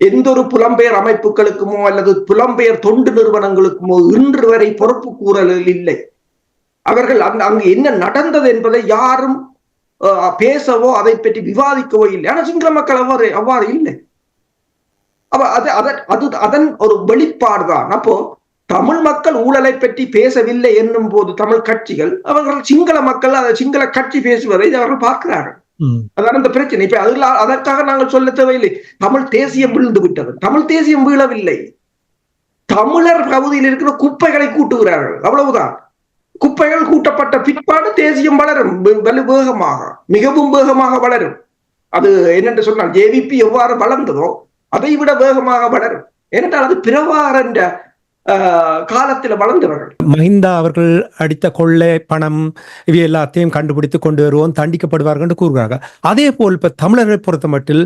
எந்த ஒரு புலம்பெயர் அமைப்புகளுக்குமோ அல்லது புலம்பெயர் தொண்டு நிறுவனங்களுக்குமோ இன்று வரை பொறுப்பு கூறலில் இல்லை. அவர்கள் அங்கு என்ன நடந்தது என்பதை யாரும் பேசவோ அதை பற்றி விவாதிக்கவோ இல்லை. ஆனால் சிங்கள மக்கள் அவ்வாறு இல்லை. அதன் ஒரு வெளிப்பாடுதான். அப்போ தமிழ் மக்கள் ஊழலை பற்றி பேசவில்லை என்னும் போது தமிழ் கட்சிகள், அவர்கள் சிங்கள மக்கள் அதை சிங்கள கட்சி பேசுவதை அவர்கள் பார்க்கிறார்கள். அதான் அந்த பிரச்சனை. இப்ப அதற்காக நாங்கள் சொல்ல தேவையில்லை தமிழ் தேசியம் விழுந்து விட்டது. தமிழ் தேசியம் வீழவில்லை. தமிழர் பகுதியில் இருக்கிற குப்பைகளை கூட்டுகிறார்கள், அவ்வளவுதான். குப்பைகள் கூட்டப்பட்ட பிற்பாடு தேசியம் வளரும், வேகமாக, மிகவும் வேகமாக வளரும். அது என்னென்று சொன்னால் ஜேவிபி எவ்வாறு வளர்ந்ததோ அதை விட வேகமாக வளரும். ஏனென்றால் அது பிரவார என்ற காலத்தில் வளர்ந்தவர்கள்.
மஹிந்தா அவர்கள் அடித்த கொள்ளை பணம் இவை எல்லாத்தையும் கண்டுபிடித்து கொண்டு வருவோம், தண்டிக்கப்படுவார்கள் என்று கூறுகிறார்கள். அதே போல் இப்ப தமிழர்களை பொறுத்த மட்டில்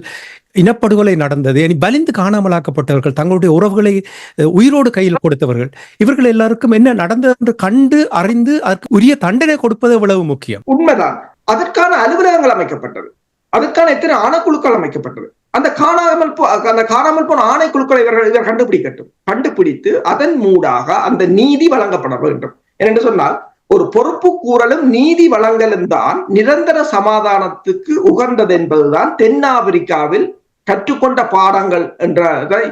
இனப்படுகொலை நடந்தது, இனி பலிந்து காணாமலாக்கப்பட்டவர்கள், தங்களுடைய உறவுகளை உயிரோடு கையில் கொடுத்தவர்கள், இவர்கள் எல்லாருக்கும் என்ன நடந்தது என்று கண்டு அறிந்து அதற்கு உரிய தண்டனை கொடுப்பது எவ்வளவு முக்கியம்.
உண்மைதான். அதற்கான அலுவலகங்கள் அமைக்கப்பட்டது, அதற்கான எத்தனை ஆணைக்குழுக்கள் அமைக்கப்பட்டது. அந்த காணாமல் போன ஆணைக்குழுக்களை இவர் கண்டுபிடித்து அதன் மூடாக அந்த நீதி வழங்கப்பட வேண்டும். என்று சொன்னால் ஒரு பொறுப்பு கூறலும் நீதி வழங்கலும் தான் நிரந்தர சமாதானத்துக்கு உகந்தது என்பதுதான் தென்னாப்பிரிக்காவில் கற்றுக்கொண்ட பாடங்கள் என்றதை.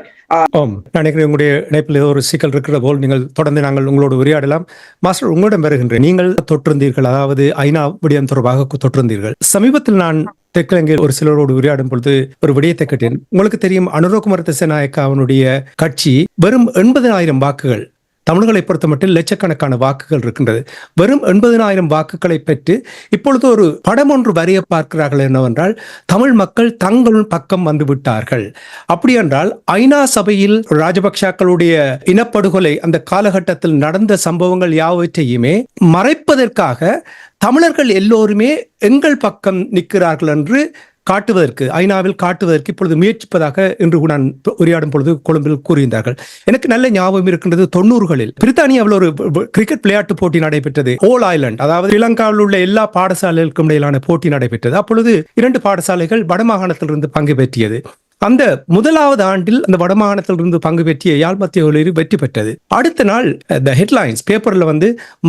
நினைக்கிறேன் உங்களுடைய இணைப்பில் ஒரு சிக்கல் இருக்கிற போல் நீங்கள் தொடர்ந்து நாங்கள் உங்களோடு உரையாடலாம். மாஸ்டர், உங்களிடம் வருகின்றேன். நீங்கள் தொற்றிருந்தீர்கள், அதாவது ஐநா விடயம் தொடர்பாக தொற்றிருந்தீர்கள். சமீபத்தில் நான் தெற்கிலங்கையில் ஒரு சிலரோடு உரையாடும் பொழுது ஒரு விடயத்தை கேட்டேன். உங்களுக்கு தெரியும், அனுரகுமார திசாநாயக்கா அவனுடைய கட்சி வெறும் 80,000 வாக்குகள், தமிழர்களை பொறுத்த மட்டும் லட்சக்கணக்கான வாக்குகள் இருக்கின்றது, வெறும் 80,000 வாக்குகளை பெற்று இப்பொழுது ஒரு படம் ஒன்று வரைய பார்க்கிறார்கள். என்னவென்றால் தமிழ் மக்கள் தங்கள் பக்கம் வந்து விட்டார்கள். அப்படி என்றால் ஐநா சபையில் ராஜபக்ஷக்களுடைய இனப்படுகொலை அந்த காலகட்டத்தில் நடந்த சம்பவங்கள் யாவற்றையுமே மறைப்பதற்காக தமிழர்கள் எல்லோருமே எங்கள் பக்கம் நிற்கிறார்கள் என்று காட்டுவதற்கு ஐநாவில் காட்டுவதற்கு இப்பொழுது முயற்சிப்பதாக என்று நான் உரையாடும் பொழுது கொழும்பில் கூறியிருந்தார்கள். எனக்கு நல்ல ஞாபகம் இருக்கின்றது, 90களில் பிரித்தானியாவில் ஒரு கிரிக்கெட் விளையாட்டு போட்டி நடைபெற்றது. ஓல் ஐலண்ட், அதாவது ஸ்ரீலங்காவில் உள்ள எல்லா பாடசாலைகளுக்கும் இடையிலான போட்டி நடைபெற்றது. அப்பொழுது 2 பாடசாலைகள் வடமாகாணத்திலிருந்து பங்கு பெற்றியது. அந்த முதலாவது ஆண்டில் அந்த வடமாகாணத்திலிருந்து பங்கு பெற்றிய யாழ் மத்திய கல்லூரி வெற்றி பெற்றது. அடுத்த நாள் ஹெட்லைன்ஸ் பேப்பர்ல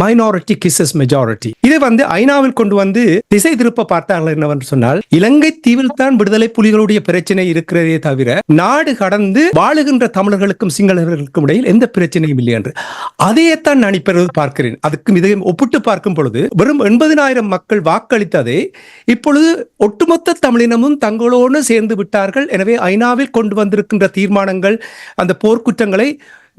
மைனாரிட்டி கிசஸ் மெஜாரிட்டி, இதை ஐநாவில் கொண்டு திசை திருப்ப பார்த்தார்கள். என்னவென்று சொன்னால், இலங்கை தீவில் தான் விடுதலை புலிகளுடைய பிரச்சனை இருக்கிறதே தவிர நாடு கடந்து வாழுகின்ற தமிழர்களுக்கும் சிங்களர்களுக்கும் இடையில் எந்த பிரச்சனையும் இல்லை என்று. அதையேத்தான் நான் இப்பொழுது பார்க்கிறேன். அதுக்கும் இதையும் ஒப்பிட்டு பார்க்கும் பொழுது வெறும் 80,000 மக்கள் வாக்களித்ததை இப்பொழுது ஒட்டுமொத்த தமிழினமும் தங்களோடு சேர்ந்து விட்டார்கள். எனவே ஐநாவில் கொண்டு வந்திருக்கின்ற தீர்மானங்கள், அந்த போர்க்குற்றங்களை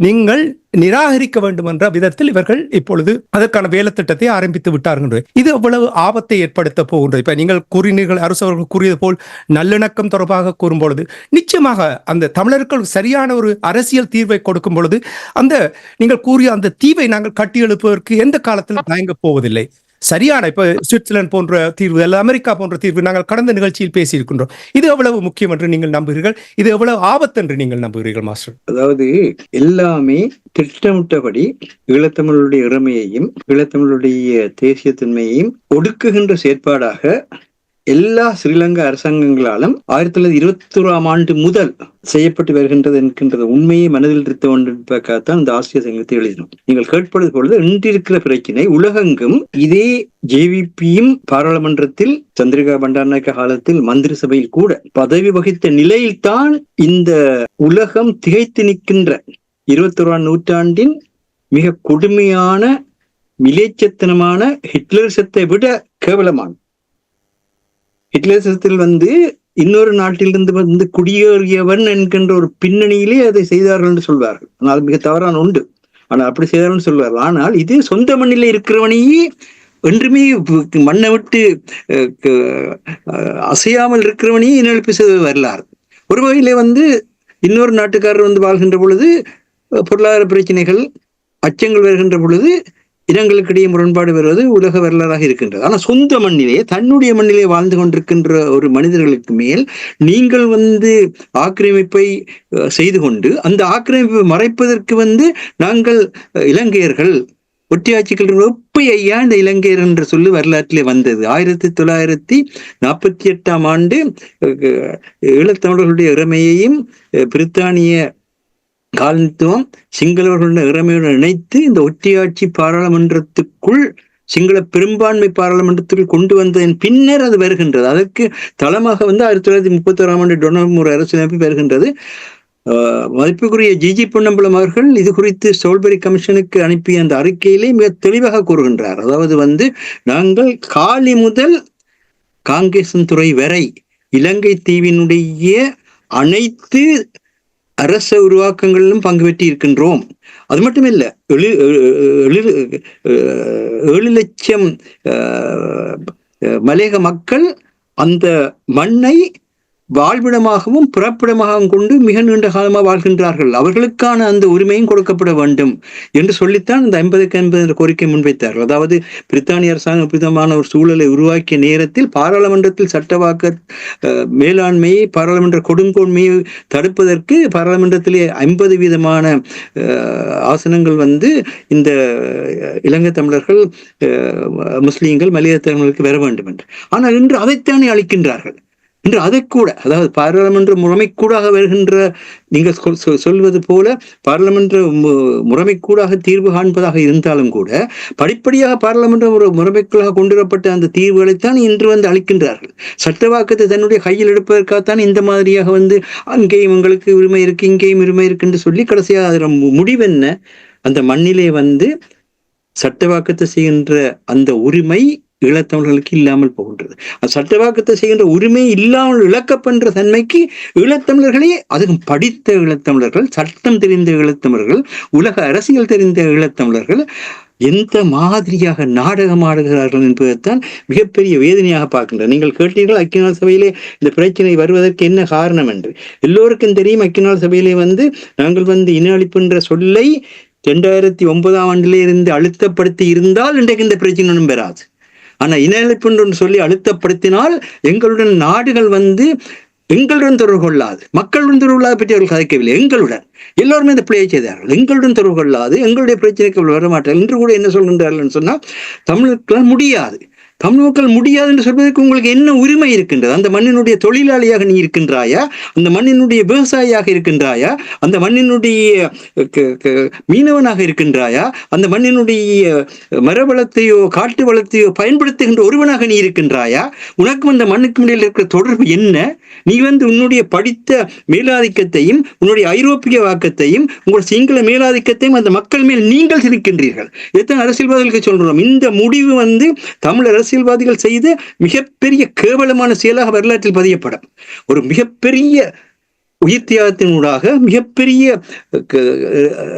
நீங்கள் நிராகரிக்க வேண்டும் என்ற விதத்தில் இவர்கள் இப்பொழுது அதற்கான வேலை திட்டத்தை ஆரம்பித்து விட்டார்கள். இது எவ்வளவு ஆபத்தை ஏற்படுத்த போகின்றது. இப்ப நீங்கள் கூறினீர்கள், அரசு அவர்கள் கூறியது போல் நல்லிணக்கம் தொடர்பாக கூறும் பொழுது நிச்சயமாக அந்த தமிழர்கள் சரியான ஒரு அரசியல் தீர்வை கொடுக்கும் பொழுது அந்த நீங்கள் கூறிய அந்த தீவை நாங்கள் கட்டி எழுப்புவதற்கு எந்த காலத்திலும் தயங்க போவதில்லை. சரியான இப்ப சுவிட்சர்லாந்து போன்ற தீர்வு அல்ல அமெரிக்கா போன்ற தீர்வு நாங்கள் கடந்த நிகழ்ச்சியில் பேசியிருக்கின்றோம். இது எவ்வளவு முக்கியம் என்று நீங்கள் நம்புகிறீர்கள்? இது எவ்வளவு ஆபத்து என்று நீங்கள் நம்புகிறீர்கள் மாஸ்டர்?
அதாவது எல்லாமே திட்டமிட்டபடி ஈழத்தமிழுடைய இறமையையும் ஈழத்தமிழுடைய தேசியத்தன்மையையும் ஒடுக்குகின்ற செயற்பாடாக எல்லா ஸ்ரீலங்கா அரசாங்கங்களாலும் 1921ஆம் ஆண்டு முதல் செய்யப்பட்டு வருகின்றது என்கின்றது உண்மையை மனதில் இருத்த ஒன்றுக்காகத்தான் இந்த ஆசிரியர் சங்கத்தை எழுதினோம். நீங்கள் கேட்பது பொழுது இன்றிருக்கிற பிரச்சனை உலகெங்கும் இதே ஜேவிபியும் பாராளுமன்றத்தில் சந்திரிகா பண்டாரநாயக்க காலத்தில் மந்திரி சபையில் கூட பதவி வகித்த நிலையில்தான் இந்த உலகம் திகைத்து நிற்கின்ற 21ஆம் நூற்றாண்டின் மிக கொடுமையான மிலேச்சத்தனமான ஹிட்லரிசத்தை விட கேவலமான ஹிட்லரிசத்தில் இன்னொரு நாட்டிலிருந்து குடியேறியவன் என்கின்ற ஒரு பின்னணியிலே அதை செய்தார்கள் என்று சொல்வார்கள். ஆனால் மிக தவறான உண்டு. ஆனால் அப்படி செய்தார்கள் சொல்வார்கள். ஆனால் இது சொந்த மண்ணிலே இருக்கிறவனையே என்றுமே மண்ணை விட்டு அசையாமல் இருக்கிறவனையே இனெழுப்பி செய்வது வரலாறு. ஒரு வகையிலே இன்னொரு நாட்டுக்காரர் வாழ்கின்ற பொழுது பொருளாதார பிரச்சனைகள் அச்சங்கள் வருகின்ற பொழுது இனங்களுக்கிடையே முரண்பாடு வருவது உலக வரலாறாக இருக்கின்றது. ஆனால் சொந்த மண்ணிலே தன்னுடைய மண்ணிலே வாழ்ந்து கொண்டிருக்கின்ற ஒரு மனிதர்களுக்கு மேல் நீங்கள் ஆக்கிரமிப்பை செய்து கொண்டு அந்த ஆக்கிரமிப்பை மறைப்பதற்கு நாங்கள் இலங்கையர்கள் ஒட்டியாட்சிகள் எப்ப ஐயா இந்த இலங்கையர் என்ற சொல்லு வரலாற்றிலே வந்தது. 1948ஆம் ஆண்டு ஈழத்தமிழர்களுடைய இறமையையும் பிரித்தானிய காலனித்துவம் சிங்களவர்களுடைய இறமையுடன் இணைத்து இந்த ஒட்டியாட்சி பாராளுமன்றத்துக்குள் சிங்கள பெரும்பான்மை பாராளுமன்றத்துக்குள் கொண்டு வந்ததன் பின்னர் அது வருகின்றது. அதற்கு தளமாக 1931ஆம் ஆண்டு டொனமூர் அரசியலமைப்பு வருகின்றது. மதிப்புக்குரிய ஜிஜி பொன்னம்பலம் அவர்கள் இது குறித்து சோல்பரி கமிஷனுக்கு அனுப்பிய அந்த அறிக்கையிலே மிக தெளிவாக கூறுகின்றார். அதாவது நாங்கள் காலி முதல் காங்கேசன்துறை வரை இலங்கை தீவினுடைய அனைத்து அரச உருவாக்கங்களிலும் பங்கு பெற்றி இருக்கின்றோம். அது மட்டுமில்ல 7 லட்சம் மலையக மக்கள் அந்த மண்ணை வாழ்விடமாகவும் பிறப்பிடமாகவும் கொண்டு மிக நீண்ட காலமாக வாழ்கின்றார்கள். அவர்களுக்கான அந்த உரிமையும் கொடுக்கப்பட வேண்டும் என்று சொல்லித்தான் இந்த 50-50 கோரிக்கை முன்வைத்தார்கள். அதாவது பிரித்தானிய அரசாங்கம் விதமான ஒரு சூழலை உருவாக்கிய நேரத்தில் பாராளுமன்றத்தில் சட்டவாக்க மேலாண்மையை பாராளுமன்ற கொடுங்கோன்மையை தடுப்பதற்கு பாராளுமன்றத்திலே 50% ஆசனங்கள் இந்த இலங்கை தமிழர்கள் முஸ்லீம்கள் மலையக தமிழர்களுக்கு வர வேண்டும் என்று. ஆனால் இன்று அதைத்தானே அளிக்கின்றார்கள். இன்று அதை கூட, அதாவது பாராளுமன்ற முறைமைக்கூடாக வருகின்ற நீங்கள் சொல்வது போல பாராளுமன்ற முறைமைக்கூடாக தீர்வு காண்பதாக இருந்தாலும் கூட படிப்படியாக பாராளுமன்ற முறைமைக்குள்ளாக கொண்டு வரப்பட்ட அந்த தீர்வுகளைத்தான் இன்று அளிக்கின்றார்கள். சட்டவாக்கத்தை தன்னுடைய கையில் எடுப்பதற்காகத்தான் இந்த மாதிரியாக அங்கேயும் உங்களுக்கு உரிமை இருக்கு இங்கேயும் உரிமை இருக்கு என்று சொல்லி கடைசியாக அதில் முடிவென்ன அந்த மண்ணிலே சட்டவாக்கத்தை செய்கின்ற அந்த உரிமை ஈழத்தமிழர்களுக்கு இல்லாமல் போகின்றது. சட்டவாக்கத்தை செய்கின்ற உரிமை இல்லாமல் இழக்கப்படுற தன்மைக்கு ஈழத்தமிழர்களே, அதுவும் படித்த ஈழத்தமிழர்கள், சட்டம் தெரிந்த ஈழத்தமிழர்கள், உலக அரசியல் தெரிந்த ஈழத்தமிழர்கள் எந்த மாதிரியாக நாடகம் ஆடுகிறார்கள் என்பதைத்தான் மிகப்பெரிய வேதனையாக பார்க்கின்றனர். நீங்கள் கேட்டீர்கள் ஐக்கிய நாள் சபையிலே இந்த பிரச்சனை வருவதற்கு என்ன காரணம் என்று. எல்லோருக்கும் தெரியும். ஐக்கிய நாள் சபையிலே நாங்கள் இன அழிப்பு என்ற சொல்லை 2009ஆம் ஆண்டிலே இருந்து அழுத்தப்படுத்தி இருந்தால் இன்றைக்கு இந்த பிரச்சனை ஒன்றும் பெறாது. ஆனா இன அழிப்பு என்று சொல்லி அழுத்தப்படுத்தினால் எங்களுடன் நாடுகள் வந்து எங்களுடன் தொடர்பு கொள்ளாது, மக்களுடன் தொடர்பு கொள்ளாத பற்றி அவர்கள் கதைக்கவில்லை. எங்களுடன் எல்லோருமே இந்த பிள்ளையை செய்தார்கள். எங்களுடன் தொடர்பு கொள்ளாது, எங்களுடைய பிரச்சனைக்கு வரமாட்டார்கள். இன்று கூட என்ன சொல்கின்றார்கள் சொன்னால் தமிழுக்கெல்லாம் முடியாது, தமிழ் மக்கள் முடியாது என்று சொல்வதற்கு உங்களுக்கு என்ன உரிமை இருக்கின்றது? அந்த மண்ணினுடைய தொழிலாளியாக நீ இருக்கின்றாயா? அந்த மண்ணினுடைய விவசாயியாக இருக்கின்றாயா? அந்த மண்ணினுடைய மீனவனாக இருக்கின்றாயா? அந்த மண்ணினுடைய மரவளத்தையோ காட்டு வளத்தையோ பயன்படுத்துகின்ற ஒருவனாக நீ இருக்கின்றாயா? உனக்கும் அந்த மண்ணுக்கும் இடையில் இருக்கிற தொடர்பு என்ன? நீ வந்து உன்னுடைய படித்த மேலாதிக்கத்தையும் உன்னுடைய ஐரோப்பிய வாக்கத்தையும் உங்கள் சிங்கள மேலாதிக்கத்தையும் அந்த மக்கள் மேல் நீங்கள் திணிக்கின்றீர்கள். எத்தனை அரசியல்வாதிகளுக்கு சொல்றோம், இந்த முடிவு வந்து தமிழ் அரசியல்வாதிகள் செய்த மிகப்பெரிய கேவலமான செயலாக வரலாற்றில் பதியப்படும். ஒரு மிகப்பெரிய உயிர் தியாகத்தினூடாக, மிகப்பெரிய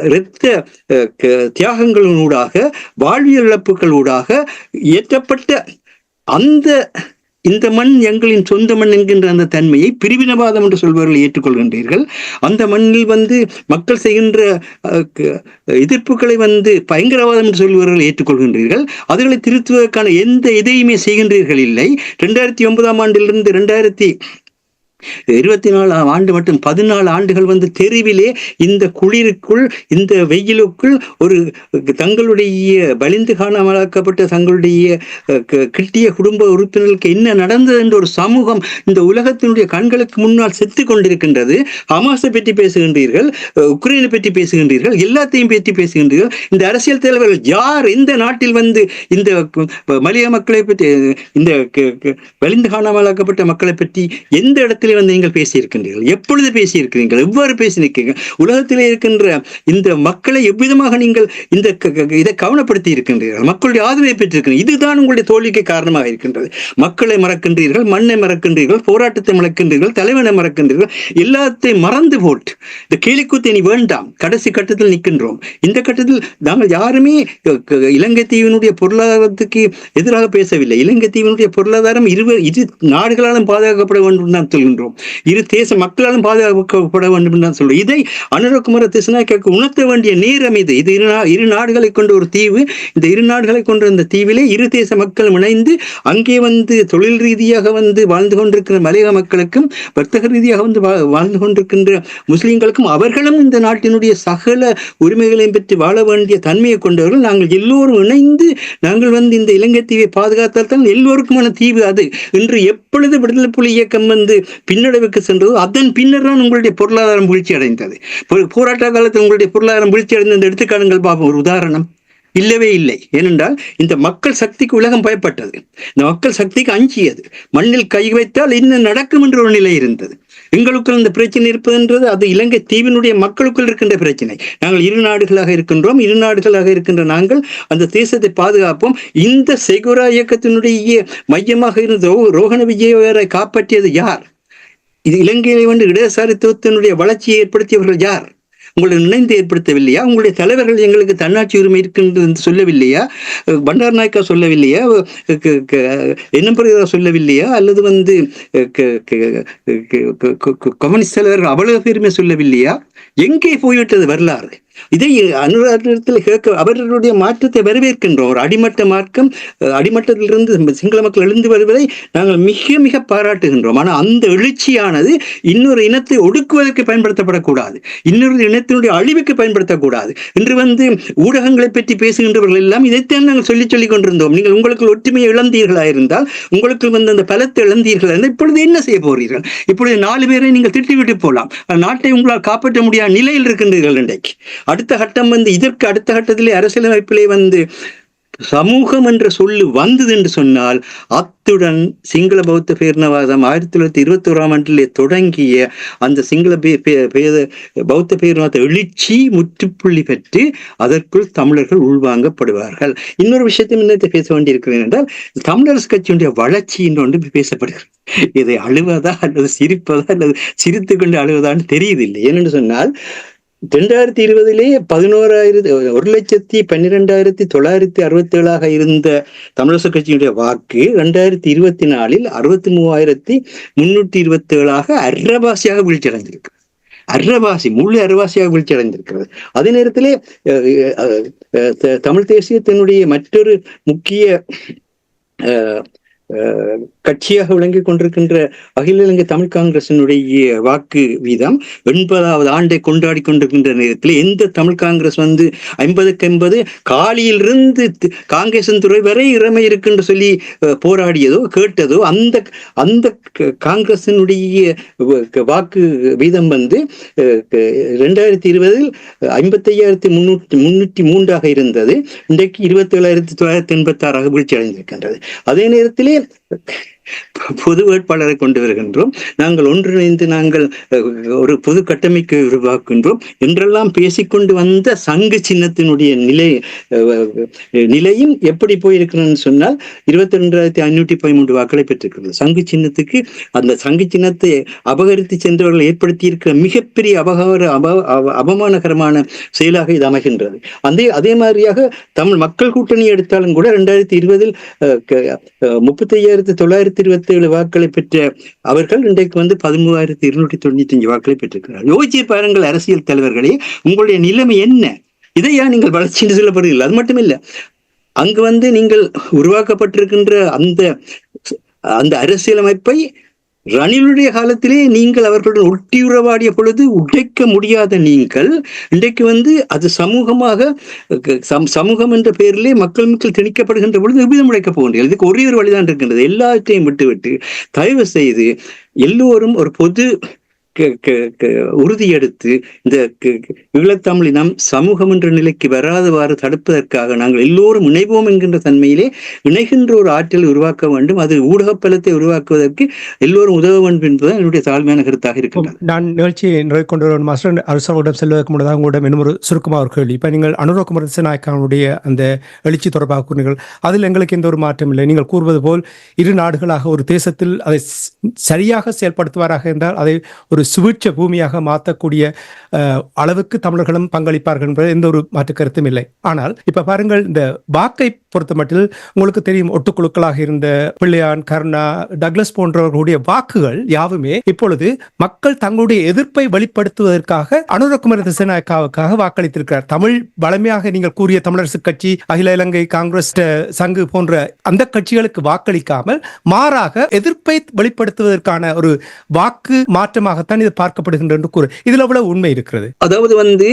இரத்த தியாகங்களினூடாக, வாழ்வியல் இழப்புகளூடாக ஏற்றப்பட்ட அந்த இந்த மண் எங்களின் சொந்த மண் என்கின்ற அந்த தன்மையை பிரிவினவாதம் என்று சொல்பவர்கள் ஏற்றுக்கொள்கின்றீர்கள். அந்த மண்ணில் வந்து மக்கள் செய்கின்ற எதிர்ப்புகளை வந்து பயங்கரவாதம் என்று சொல்பவர்கள் ஏற்றுக்கொள்கின்றீர்கள். அதுகளை திருத்துவதற்கான எந்த இதையுமே செய்கின்றீர்கள் இல்லை. 2009ஆம் ஆண்டிலிருந்து 2024ஆம் ஆண்டு மட்டும் 14 ஆண்டுகள் வந்து தெருவிலே இந்த குளிருக்குள், இந்த வெயிலுக்குள் ஒரு தங்களுடைய வலிந்து காணாமலாக்கப்பட்ட தங்களுடைய கிட்டிய குடும்ப உறுப்பினர்களுக்கு என்ன நடந்தது என்ற ஒரு சமூகம் இந்த உலகத்தினுடைய கண்களுக்கு முன்னால் செத்து கொண்டிருக்கின்றது. ஹமாஸை பற்றி பேசுகின்றீர்கள், உக்ரைனை பற்றி பேசுகின்றீர்கள், எல்லாத்தையும் பற்றி பேசுகின்றீர்கள். இந்த அரசியல் தலைவர்கள் யார் இந்த நாட்டில் வந்து இந்த மலைய மக்களை பற்றி, இந்த வலிந்து காணாமலாக்கப்பட்ட மக்களை பற்றி எந்த இடத்துல வந்து நீங்கள் பேசியிருக்கின்றீர்கள்? எப்பொழுது பேசியிருக்கிறீர்கள்? எவ்வாறு பேசியிருக்கீங்க? உலகத்திலே இருக்கின்ற இந்த மக்களை எவ்விதமாக நீங்கள் இந்த இதை கவனப்படுத்தி இருக்கின்றீர்கள்? மக்களுடைய ஆதரவை பெற்றிருக்கிறீர்கள். இதுதான் உங்களுடைய தோல்விக்கு காரணமாக இருக்கின்றது. மக்களை மறக்கின்றீர்கள், மண்ணை மறக்கின்றீர்கள், போராட்டத்தை மறக்கின்றீர்கள், தலைவனை மறக்கின்றீர்கள். எல்லாத்தையும் மறந்து போட்டு இந்த கேலிக்கூத்தை நீ வேண்டாம், கடைசி கட்டத்தில் நிற்கின்றோம். இந்த கட்டத்தில் நாங்கள் யாருமே இலங்கை தீவினுடைய பொருளாதாரத்துக்கு எதிராக பேசவில்லை. இலங்கை தீவினுடைய பொருளாதாரம் இரு நாடுகளாலும் பாதுகாக்கப்பட வேண்டும் தான் சொல்கின்றோம். இரு தேச மக்களாலும் பாதுகாக்கப்பட வேண்டும் என்று சொல்றோம். இதை அனுரகுமார திசாநாயக்க உணர்த்த வேண்டிய நேரம் இது. இது இரு நாடுகளை கொண்ட ஒரு தீவு. இந்த இரு நாடுகளை கொண்ட இந்த தீவிலே இரு தேச மக்கள் இணைந்து அங்கே வந்து தொழில் ரீதியாக வந்து வாழ்ந்து கொண்டிருக்கிற மலையக மக்களுக்கும், வர்த்தக ரீதியாக வந்து வாழ்ந்து கொண்டிருக்கின்ற முஸ்லிம்களுக்கும், அவர்களும் இந்த நாட்டினுடைய சகல உரிமைகளையும் பெற்று வாழ வேண்டிய தன்மையை கொண்டவர்கள். நாங்கள் எல்லோரும் இணைந்து நாங்கள் வந்து இந்த இலங்கை தீவை பாதுகாத்தால் தான் எல்லோருக்குமான தீவு அது. இன்று எப்பொழுது விடுதலை புலி இயக்கம் வந்து பின்னடைவுக்கு சென்றது, அதன் பின்னர் தான் உங்களுடைய பொருளாதாரம் வீழ்ச்சி அடைந்தது. போராட்ட காலத்தில் உங்களுடைய பொருளாதாரம் வீழ்ச்சி அடைந்த எடுத்துக்காட்டுங்கள் பார்ப்போம். ஒரு உதாரணம் இல்லவே இல்லை. ஏனென்றால் இந்த மக்கள் சக்திக்கு உலகம் பயப்பட்டது, இந்த மக்கள் சக்திக்கு அஞ்சியது. மண்ணில் கை வைத்தால் என்ன நடக்கும் என்ற ஒரு நிலை இருந்தது. எங்களுக்குள் இந்த பிரச்சனை இருப்பதுன்றது அது இலங்கை தீவினுடைய மக்களுக்குள் இருக்கின்ற பிரச்சனை. நாங்கள் இரு நாடுகளாக இருக்கின்றோம். இரு நாடுகளாக இருக்கின்ற நாங்கள் அந்த தேசத்தை பாதுகாப்போம். இந்த செகுரா இயக்கத்தினுடைய மையமாக இருந்த ரோஹண விஜயவரை காப்பாற்றியது யார்? இது இலங்கையிலே வந்து இடதுசாரித்துவத்தினுடைய வளர்ச்சியை ஏற்படுத்தியவர்கள் யார்? உங்களை நினைந்து ஏற்படுத்தவில்லையா? உங்களுடைய தலைவர்கள் எங்களுக்கு தன்னாட்சி உரிமை இருக்கின்றது சொல்லவில்லையா? பண்டார் நாயக்கா சொல்லவில்லையா? என்ன சொல்லவில்லையா? அல்லது வந்து கம்யூனிஸ்ட் தலைவர்கள் அவ்வளவு பேருமே சொல்லவில்லையா? எங்கே போய்விட்டது வரலாறு? இதை அனுராதத்தில் கேட்க அவர்களுடைய மாற்றத்தை வரவேற்கின்றோம். ஒரு அடிமட்ட மார்க்கம், அடிமட்டத்திலிருந்து சிங்கள மக்கள் எழுந்து வருவதை நாங்கள் மிக மிக பாராட்டுகின்றோம். ஆனால் அந்த எழுச்சியானது இன்னொரு இனத்தை ஒடுக்குவதற்கு பயன்படுத்தப்படக்கூடாது, இன்னொரு இனத்தினுடைய அழிவுக்கு பயன்படுத்தக்கூடாது. இன்று வந்து ஊடகங்களை பற்றி பேசுகின்றவர்கள் எல்லாம் இதைத்தான் நாங்கள் சொல்லிக் கொண்டிருந்தோம். நீங்கள் உங்களுக்கு ஒற்றுமையை இழந்தீர்களா இருந்தால், உங்களுக்கு வந்து அந்த பலத்தை இழந்தீர்களா இருந்தால், இப்பொழுது என்ன செய்ய போறீர்கள்? இப்பொழுது 4 பேரை நீங்கள் திட்டிவிட்டு போகலாம். நாட்டை உங்களால் காப்பாற்ற முடியாத நிலையில் இருக்கின்றீர்கள். இன்றைக்கு அடுத்த கட்டம் வந்து இதற்கு அடுத்த கட்டத்திலே அரசியலமைப்பிலே வந்து சமூகம் என்ற சொல்லு வந்தது என்று சொன்னால், அத்துடன் சிங்கள பௌத்த பேரினவாதம் 1921ஆம் ஆண்டிலே தொடங்கிய அந்த சிங்கள பௌத்த பேரினவாத எழுச்சி முற்றுப்புள்ளி பெற்று அதற்குள் தமிழர்கள் உள்வாங்கப்படுவார்கள். இன்னொரு விஷயத்தை முன்னத்தை பேச வேண்டியிருக்கிறேன் என்றால், தமிழரசு கட்சியினுடைய வளர்ச்சி என்று பேசப்படுகிறது. இதை அழுவதா அல்லது சிரிப்பதா அல்லது சிரித்து கொண்டு அழுவதான்னு தெரியுதில்லை. ஏனென்று சொன்னால் 2020 1,12,967 இருந்த தமிழரசு கட்சியினுடைய வாக்கு 2024 63,327 அரைவாசியாக வீழ்ச்சி அடைந்திருக்கு. முழு அரைவாசியாக வீழ்ச்சி அடைந்திருக்கிறது. அதே நேரத்திலே தமிழ் தேசியத்தினுடைய மற்றொரு முக்கிய கட்சியாக விளங்கிக் கொண்டிருக்கின்ற அகில இலங்கை தமிழ் காங்கிரசினுடைய வாக்கு வீதம் 80வது ஆண்டை கொண்டாடி கொண்டிருக்கின்ற நேரத்தில் எந்த தமிழ் காங்கிரஸ் 50-50 காலியிலிருந்து காங்கேசன் துறை வரை இறமை இருக்குன்னு சொல்லி போராடியதோ கேட்டதோ அந்த அந்த காங்கிரசினுடைய வாக்கு வீதம் 2020 55,303 இருந்தது. இன்றைக்கு 27,986 வீழ்ச்சி அடைந்திருக்கின்றது. அதே நேரத்திலே பொது வேட்பாளரை கொண்டு வருகின்றோம், நாங்கள் ஒன்றிணைந்து நாங்கள் ஒரு பொது கட்டமைப்பை உருவாக்குகின்றோம் என்றெல்லாம் பேசிக்கொண்டு வந்த சங்கு சின்னத்தினுடைய நிலையும் எப்படி போயிருக்கிறேன்னு சொன்னால் 22,513 வாக்களை பெற்றிருக்கிறது. சங்கு சின்னத்துக்கு அந்த சங்கு சின்னத்தை அபகரித்து சென்றவர்கள் ஏற்படுத்தி இருக்கிற மிகப்பெரிய அவமானகரமான செயலாக இது அமைகின்றது. அதே மாதிரியாக தமிழ் மக்கள் கூட்டணி எடுத்தாலும் கூட 2020 35,927 வாக்களை பெற்ற அவர்கள் இன்றைக்கு 13,295 வாக்களை பெற்றிருக்கிறார்கள். யோசிச்சு பாருங்கள் அரசியல் தலைவர்களே, உங்களுடைய நிலைமை என்ன? இதையா நீங்கள் வளர்ச்சி என்று சொல்லப்படுகிறீர்கள்? அது மட்டுமில்லை, அங்கு நீங்கள் உருவாக்கப்பட்டிருக்கின்ற அந்த அரசியலமைப்பை ரணிலுடைய காலத்திலே நீங்கள் அவர்களுடன் ஒட்டியுறவாடிய பொழுது உடைக்க முடியாத நீங்கள் இன்றைக்கு அது சமூகம் என்ற பெயரிலே மக்கள் திணிக்கப்படுகின்ற பொழுது எவ்விதம் உடைக்கப் போகின்றீர்கள்? இதுக்கு ஒரே ஒரு வழிதான் இருக்கின்றது. எல்லாத்தையும் விட்டுவிட்டு தயவு செய்து எல்லோரும் ஒரு பொது உறுதி எடுத்து இந்த ஈழத்தமிழினம் சமூகம் என்ற நிலைக்கு வராதவாறு தடுப்பதற்காக நாங்கள் எல்லோரும் இணைவோம் என்கின்ற தன்மையிலே இணைகின்ற ஒரு ஆற்றலை உருவாக்க வேண்டும். அது ஊடக பலத்தை உருவாக்குவதற்கு எல்லோரும் உதவ வேண்டும் என்பது என்னுடைய தாழ்மையான கருத்தாக இருக்கிறது.
நான் நிகழ்ச்சியை கொண்டு வரும் மாஸ்டர் அரசாங்கம் செல்வதற்கு முன்னதாக உங்களிடம் இன்னும் ஒரு சுருக்கமாக ஒரு கேள்வி. இப்போ நீங்கள் அனுரகுமார திசாநாயக்காவுடைய அந்த எழுச்சி தொடர்பாக கூறினீர்கள், அதில் எங்களுக்கு எந்த ஒரு மாற்றம் இல்லை. நீங்கள் கூறுவது போல் இரு நாடுகளாக ஒரு தேசத்தில் அதை சரியாக செயல்படுத்துவாராக என்றால் அதை ஒரு சுவிட்ச பூமியாக மாற்றக்கூடிய அளவுக்கு தமிழர்களும் பங்களிப்பார்கள் என்பது எந்த ஒரு மாற்று கருத்தும் இல்லை. ஆனால் இப்ப பாருங்கள், இந்த வாக்கை பொறுத்த மட்டில் உங்களுக்கு தெரியும், ஒட்டுக்குழுக்களாக இருந்த பிள்ளையான், கருணா, டக்ளஸ் போன்றவர்களுடைய வாக்குகள் யாவுமே இப்பொழுது மக்கள் தங்களுடைய எதிர்ப்பை வெளிப்படுத்துவதற்காக அனுரகுமார திசாநாயக்காவுக்காக வாக்களித்திருக்கிறார். தமிழ் வளமையாக நீங்கள் கூறிய தமிழரசு கட்சி, அகில இலங்கை காங்கிரஸ், சங்கு போன்ற அந்த கட்சிகளுக்கு வாக்களிக்காமல் மாறாக எதிர்ப்பை வெளிப்படுத்துவதற்கான ஒரு வாக்கு மாற்றமாகத்தான் இது பார்க்கப்படுகின்ற என்று கூறு. இதுல எவ்வளவு உண்மை இருக்கிறது?
அதாவது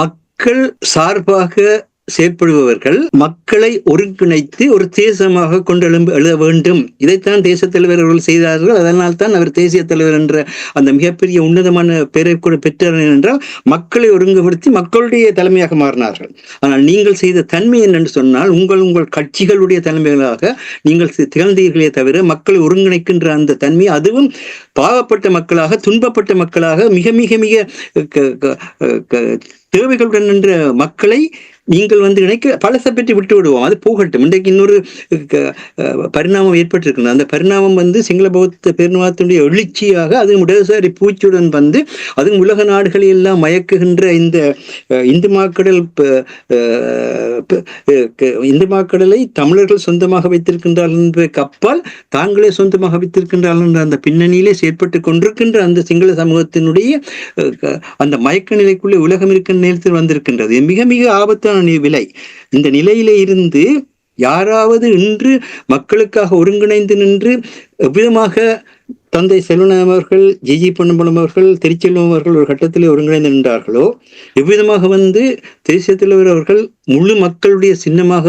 மக்கள் சார்பாக செயற்படுபவர்கள் மக்களை ஒருங்கிணைத்து ஒரு தேசமாக கொண்டு எழுத வேண்டும். இதைத்தான் தேச தலைவர்கள் செய்தார்கள். அதனால் தான் அவர் தேசிய தலைவர் என்ற அந்த மிகப்பெரிய உன்னதமான பெயரை கூட பெற்றார். என்றால் மக்களை ஒருங்குபடுத்தி மக்களுடைய தலைமையாக மாறினார்கள். ஆனால் நீங்கள் செய்த தன்மை என்னென்று சொன்னால், உங்கள் கட்சிகளுடைய தலைமைகளாக நீங்கள் திகழ்ந்தீர்களே தவிர மக்களை ஒருங்கிணைக்கின்ற அந்த தன்மை, அதுவும் பாவப்பட்ட மக்களாக, துன்பப்பட்ட மக்களாக, மிக மிக மிக தேவைகளுடன் நின்ற மக்களை நீங்கள் இணைக்க பழசை பற்றி விட்டு விடுவோம், அது போகட்டும். இன்றைக்கு இன்னொரு பரிணாமம் ஏற்பட்டிருக்கிறது. அந்த பரிணாமம் சிங்கள பௌத்த பேரினவாதத்தினுடைய எழுச்சியாக, அது இடதுசாரி பூச்சியுடன் அதுவும் உலக நாடுகளை எல்லாம் மயக்குகின்ற இந்த இந்து மாக்கடலை தமிழர்கள் சொந்தமாக வைத்திருக்கின்றார்கள் என்பதற்கு அப்பால் தாங்களே சொந்தமாக வைத்திருக்கின்றார்கள் என்ற அந்த பின்னணியிலே செயற்பட்டு கொண்டிருக்கின்ற அந்த சிங்கள சமூகத்தினுடைய அந்த மயக்க நிலைக்குள்ளே உலகம் இருக்கின்ற நேரத்தில் வந்திருக்கின்றது. மிக மிக ஆபத்தான விலை. இந்த நிலையிலே இருந்து யாராவது இன்று மக்களுக்காக ஒருங்கிணைந்து நின்று எவ்விதமாக தந்தை செல்வன் அவர்கள், ஜிஜி பொன்னம்பலம் அவர்கள், திருச்செல்வம் அவர்கள் ஒரு கட்டத்திலே ஒருங்கிணைந்து நின்றார்களோ, எவ்விதமாக தேசிய தலைவர் அவர்கள் முழு மக்களுடைய சின்னமாக,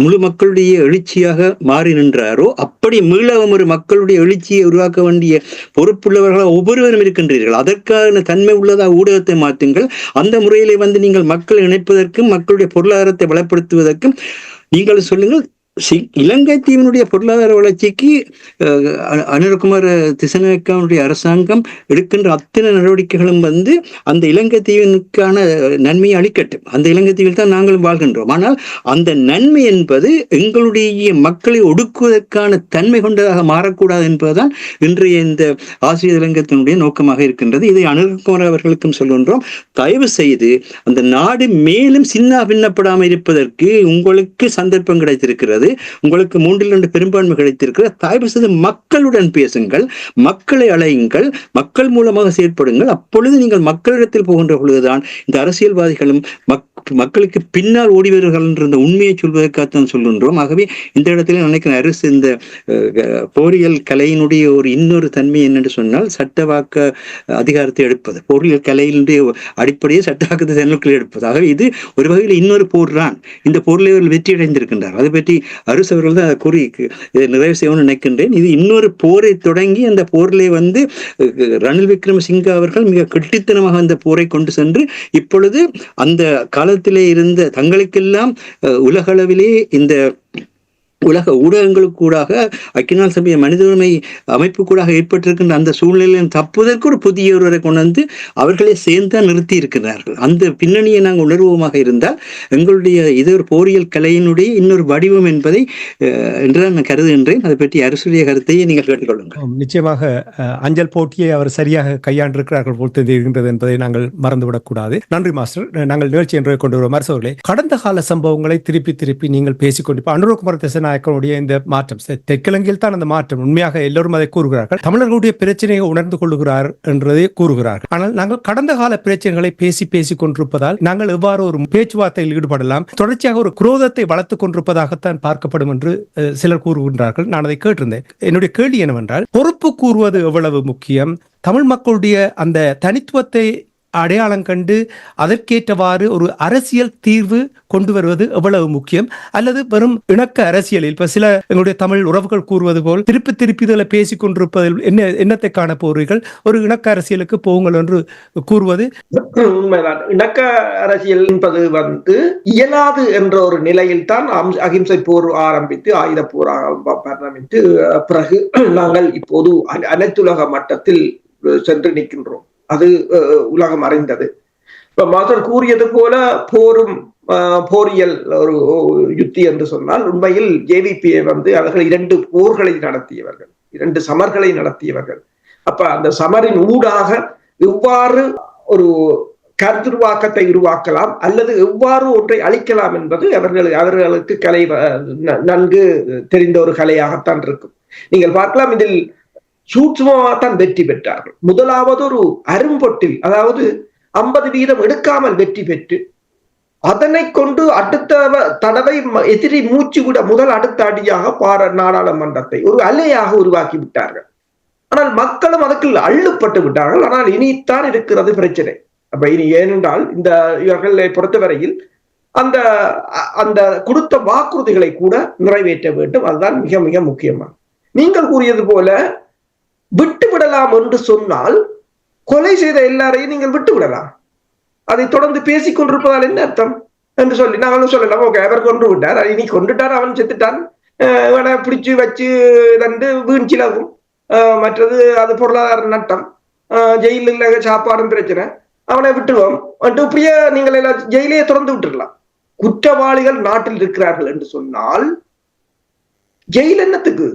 முழு மக்களுடைய எழுச்சியாக மாறி நின்றாரோ, அப்படி மீளவும் ஒரு மக்களுடைய எழுச்சியை உருவாக்க வேண்டிய பொறுப்புள்ளவர்களாக ஒவ்வொருவரும் இருக்கின்றீர்கள். அதற்கான தன்மை உள்ளதாக ஊடகத்தை மாற்றுங்கள். அந்த முறையிலே நீங்கள் மக்களை இணைப்பதற்கும் மக்களுடைய பொருளாதாரத்தை பலப்படுத்துவதற்கும் நீங்கள் சொல்லுங்கள். இலங்கை தீவினுடைய பொருளாதார வளர்ச்சிக்கு அனுரகுமார திசாநாயக்காவுடைய அரசாங்கம் எடுக்கின்ற அத்தனை நடவடிக்கைகளும் அந்த இலங்கை தீவினுக்கான நன்மையை அளிக்கட்டும். அந்த இலங்கை தீவில் தான் நாங்களும் வாழ்கின்றோம். ஆனால் அந்த நன்மை என்பது எங்களுடைய மக்களை ஒடுக்குவதற்கான தன்மை கொண்டதாக மாறக்கூடாது என்பதுதான் இன்றைய இந்த ஆசிரியர் இலங்கத்தினுடைய நோக்கமாக இருக்கின்றது. இதை அனுரகுமார் அவர்களுக்கும் சொல்கின்றோம். தயவு செய்து அந்த நாடு மேலும் சின்ன பின்னப்படாமல் இருப்பதற்கு உங்களுக்கு சந்தர்ப்பம் கிடைத்திருக்கிறது. உங்களுக்கு 3-2 பெரும்பான்மை கிடைத்திருக்கிற. தயவு செய்து மக்களுடன் பேசுங்கள், மக்களை அழையுங்கள், மக்கள் மூலமாக செயற்படுங்கள். அப்பொழுது நீங்கள் மக்களிடத்தில் போகின்ற பொழுதுதான் இந்த அரசியல்வாதிகளும் மக்களுக்கு பின்னால் ஓடி வருகிறார்கள் என்ற உண்மையை சொல்வதற்காகத்தான் சொல்கின்றோம். ஆகவே இந்த இடத்துல நினைக்கிறேன் அரசு இந்த போரியல் கலையினுடைய ஒரு இன்னொரு தன்மை என்னென்று சொன்னால் சட்டவாக்க அதிகாரத்தை எடுப்பது. போரியல் கலையினுடைய அடிப்படையை சட்டவாக்கத்தை தன்னுக்குள் எடுப்பது. ஆகவே இது ஒரு வகையில் இன்னொரு போர் தான். இந்த போரில் இவர்கள் வெற்றி அடைந்திருக்கின்றார். அதை பற்றி அரசு அவர்கள் தான் அதை கூறி நிறைவு செய்யணும்னு நினைக்கின்றேன். இது இன்னொரு போரை தொடங்கி அந்த போரிலே வந்து ரணில் விக்ரமசிங்க அவர்கள் மிக கெட்டித்தனமாக அந்த போரை கொண்டு சென்று இப்பொழுது அந்த காலத்திலே இருந்த தங்களுக்கெல்லாம் உலகளவிலே இந்த உலக ஊடகங்களுக்கு கூடாக ஐக்கிய நாடு சபை மனித உரிமை அமைப்பு கூடாக ஏற்பட்டிருக்கின்ற அந்த சூழ்நிலையில் தப்புவதற்கு ஒரு புதிய ஒருவரை கொண்டு வந்து அவர்களே சேர்ந்தா நிறுத்தி இருக்கிறார்கள். அந்த பின்னணியை நாங்கள் உணர்வோமாக இருந்தால் எங்களுடைய இது ஒரு போரியல் கலையினுடைய இன்னொரு வடிவம் என்பதை என்று நான் கருதுகின்றேன். அதை பற்றி அரசுடைய கருத்தையே நீங்கள் கேட்டுக்கொள்ளுங்கள்.
நிச்சயமாக அஞ்சல் போட்டியை அவர் சரியாக கையாண்டிருக்கிறார்கள் போல் தெரிகின்றது என்பதை நாங்கள் மறந்துவிடக்கூடாது. நன்றி மாஸ்டர். நாங்கள் நிகழ்ச்சி என்று கொண்டு வருவோம். அரசவர்களே, கடந்த கால சம்பவங்களை திருப்பி நீங்கள் பேசிக்கொண்டு அனுரகுமார் திசாநாயக்கனுடைய இந்த மாற்றம் தெற்கிழங்கில் தான் அந்த மாற்றம் உண்மையாக எல்லோரும் அதை கூறுகிறார்கள். தமிழர்களுடைய பிரச்சனையை உணர்ந்து கொள்ளுகிறார் என்றதை கூறுகிறார்கள். ஆனால் நாங்கள் கடந்த கால பிரச்சனைகளை பேசி கொண்டிருப்பதால் நாங்கள் எவ்வாறு ஒரு பேச்சுவார்த்தையில் ஈடுபடலாம், தொடர்ச்சியாக ஒரு குரோதத்தை வளர்த்துக் கொண்டிருப்பதாகத்தான் பார்க்கப்படும் என்று சிலர் கூறுகின்றார்கள். நான் அதை கேட்டிருந்தேன். என்னுடைய கேள்வி என்னவென்றால், பொறுப்பு கூறுவது எவ்வளவு முக்கியம், தமிழ் மக்களுடைய அந்த தனித்துவத்தை அடையாளம் கண்டு அதற்கேற்றவாறு ஒரு அரசியல் தீர்வு கொண்டு வருவது எவ்வளவு முக்கியம், அல்லது வெறும் இணக்க அரசியலில் இப்ப சில எங்களுடைய தமிழ் உறவுகள் கூறுவது போல் திருப்பி இதில் பேசிக் கொண்டிருப்பதில் என்னத்தை காண போறீர்கள், ஒரு இணக்க அரசியலுக்கு போங்கள் என்று கூறுவது
உண்மைதான். இணக்க அரசியல் என்பது வந்து இயலாது என்ற ஒரு நிலையில் தான் அகிம்சை போர் ஆரம்பித்து ஆயுத போர் ஆரம்பித்து பிறகு நாங்கள் இப்போது அனைத்துலக மட்டத்தில் சென்று நிற்கின்றோம். அது உலகம் அறிந்தது. இப்ப மாதர் கூறியது போல போரியல் ஒரு யுத்தி என்று சொன்னால் உண்மையில் ஜேவிபியை வந்து அவர்கள் 2 போர்களை நடத்தியவர்கள், 2 சமர்களை நடத்தியவர்கள். அப்ப அந்த சமரின் ஊடாக எவ்வாறு ஒரு கருத்துருவாக்கத்தை உருவாக்கலாம் அல்லது எவ்வாறு ஒன்றை அளிக்கலாம் என்பது அவர்களுக்கு கலை நன்கு தெரிந்த ஒரு கலையாகத்தான் இருக்கும். நீங்கள் பார்க்கலாம், இதில் சூட்சுமமாகத்தான் வெற்றி பெற்றார்கள். முதலாவது ஒரு அரும்பொட்டில், அதாவது 50% எடுக்காமல் வெற்றி பெற்று அதனை கொண்டு அடுத்த தடவை எதிரி மூச்சு விட முதல் அடுத்த அடியாக நாடாளுமன்றத்தை ஒரு அலையாக உருவாக்கி விட்டார்கள். ஆனால் மக்களும் அதற்கு அள்ளுப்பட்டு விட்டார்கள். ஆனால் இனித்தான் இருக்கிறது பிரச்சனை. அப்ப இனி ஏனென்றால் இந்த இவர்களை பொறுத்தவரையில் அந்த அந்த கொடுத்த வாக்குறுதிகளை கூட நிறைவேற்ற வேண்டும். அதுதான் மிக மிக முக்கியமான. நீங்கள் கூறியது போல விட்டு விடலாம் என்று சொன்னால் கொலை செய்த எல்லாரையும் நீங்கள் விட்டு விடலாம். அதை தொடர்ந்து பேசிக் கொண்டிருப்பதால் என்ன அர்த்தம் என்று சொல்லி நாங்களும் சொல்லலாம், ஓகே அவர் கொண்டு விட்டார், இனி கொண்டுட்டார், அவன் செத்துட்டான், பிடிச்சு வச்சு தண்டு வீழ்ச்சிலாகும், மற்றது அது பொருளாதார நட்டம், ஜெயிலில் சாப்பாடும் பிரச்சனை, அவனை விட்டுருவோம் என்று இப்படியே நீங்கள் எல்லாம் ஜெயிலையே திறந்து விட்டுடலாம். குற்றவாளிகள் நாட்டில் இருக்கிறார்கள் என்று சொன்னால் ஜெயில் என்னத்துக்கு?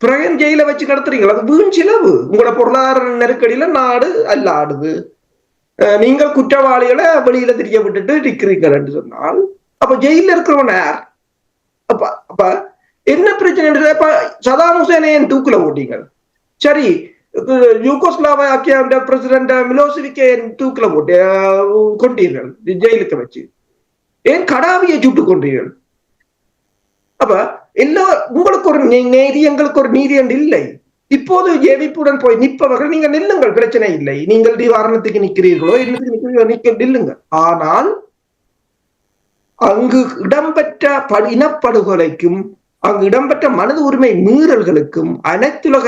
பிறகு ஜெயில வச்சு நடத்துறீங்களா? அது வீண் செலவு. உங்களோட பொருளாதார நெருக்கடியில நாடு அல்லாடுது. நீங்கள் குற்றவாளிகளை வெளியில தெரிய விட்டுட்டு இருக்கிறீர்கள் என்று சொன்னால் அப்ப ஜெயில இருக்கிறவன் யார்? அப்ப என்ன பிரச்சனை? சதாம் ஹுசேனை தூக்குல ஓட்டீங்க, சரி. யூகோஸ்லாவியா பிரசிடென்ட் மிலோசெவிக்கை தூக்குல போட்டு கொண்டீர்கள் ஜெயிலுக்கு வச்சு. ஏன் கடாவியை சுட்டு கொண்டீர்கள்? அப்ப எல்லா உங்களுக்கு ஒரு நீதி, எங்களுக்கு ஒரு நீதி என்று இல்லை. இப்போது ஜேவிப்புடன் போய் நிற்பவர்கள் நீங்க நில்லுங்கள், பிரச்சனை இல்லை. நீங்கள் நிவாரணத்துக்கு நிற்கிறீர்களோ நில்லுங்க. ஆனால் அங்கு இடம்பெற்ற இனப்படுகொலைக்கும் அங்கு இடம்பெற்ற மனித உரிமை மீறல்களுக்கும் அனைத்துலக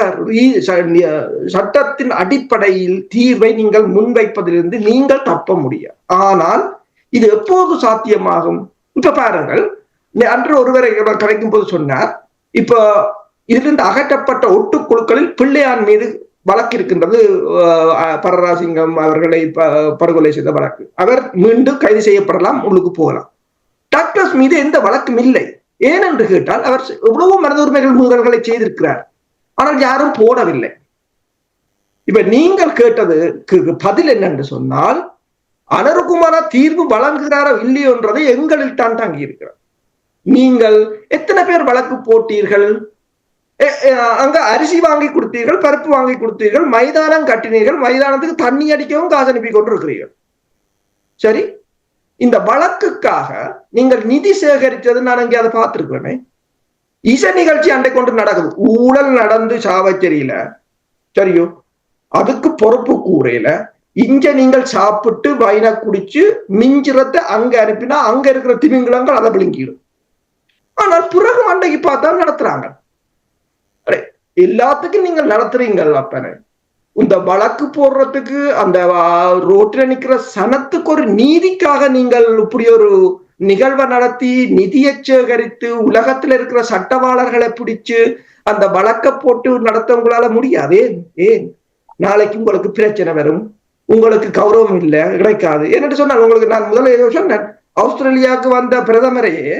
சட்டத்தின் அடிப்படையில் தீர்வை நீங்கள் முன்வைப்பதிலிருந்து நீங்கள் தப்ப முடியாது. ஆனால் இது எப்போது சாத்தியமாகும்? இப்ப பாருங்கள், அன்று ஒருவரை கலைக்கும் போது சொன்னார், இப்ப இதிலிருந்து அகற்றப்பட்ட ஒட்டுக்குழுக்களில் பிள்ளையான் மீது வழக்கு இருக்கின்றது. பரராசிங்கம் அவர்களை படுகொலை செய்த வழக்கு. அவர் மீண்டும் கைது செய்யப்படலாம், உள்ளுக்கு போகலாம். டாக்டர்ஸ் மீது எந்த வழக்கும் இல்லை. ஏனென்று கேட்டால் அவர் எவ்வளவோ மனித உரிமைகள் மீறல்களை செய்திருக்கிறார், ஆனால் யாரும் போடவில்லை. இப்ப நீங்கள் கேட்டதுக்கு பதில் என்னென்று சொன்னால், அனுரகுமார தீர்வு வழங்குகிறாரோ இல்லையோ என்றதை எங்களில் தான் தங்கி இருக்கிறார். நீங்கள் எத்தனை பேர் வழக்கு போட்டீர்கள்? அங்க அரிசி வாங்கி கொடுத்தீர்கள், பருப்பு வாங்கி கொடுத்தீர்கள், மைதானம் கட்டினீர்கள், மைதானத்துக்கு தண்ணி அடிக்கவும் காசு அனுப்பி கொண்டிருக்கிறீர்கள். சரி, இந்த வழக்குக்காக நீங்கள் நிதி சேகரித்தது நான் அங்கே அதை பார்த்திருக்கிறேனே. இசை நிகழ்ச்சி அண்டை கொண்டு நடக்குது, ஊழல் நடந்து சாவச்சேரியில, சரியோ, அதுக்கு பொறுப்பு கூறையில இங்க நீங்கள் சாப்பிட்டு வைனா குடிச்சு மிஞ்சிரத்தை அங்க அனுப்பினா அங்க இருக்கிற திமிங்கலங்கள் அதை விழுங்கிடும். ஆனால் பிறகு அன்றைக்கு பார்த்தா நடத்துறாங்க. எல்லாத்துக்கும் நீங்கள் நடத்துறீங்கள். அப்பன இந்த வழக்கு போடுறதுக்கு அந்த ரோட்டில் நிக்கிற சனத்துக்கு ஒரு நீதிக்காக நீங்கள் இப்படி ஒரு நிகழ்வை நடத்தி நிதியை சேகரித்து உலகத்துல இருக்கிற சட்டவாளர்களை பிடிச்சு அந்த வழக்க போட்டு நடத்த உங்களால முடியாது. ஏன் நாளைக்கு உங்களுக்கு பிரச்சனை வரும், உங்களுக்கு கௌரவம் இல்லை, கிடைக்காது. என்னட்டு சொன்னால் உங்களுக்கு நான் முதல்ல சொன்னேன், ஆஸ்திரேலியாவுக்கு வந்த பிரதமரையே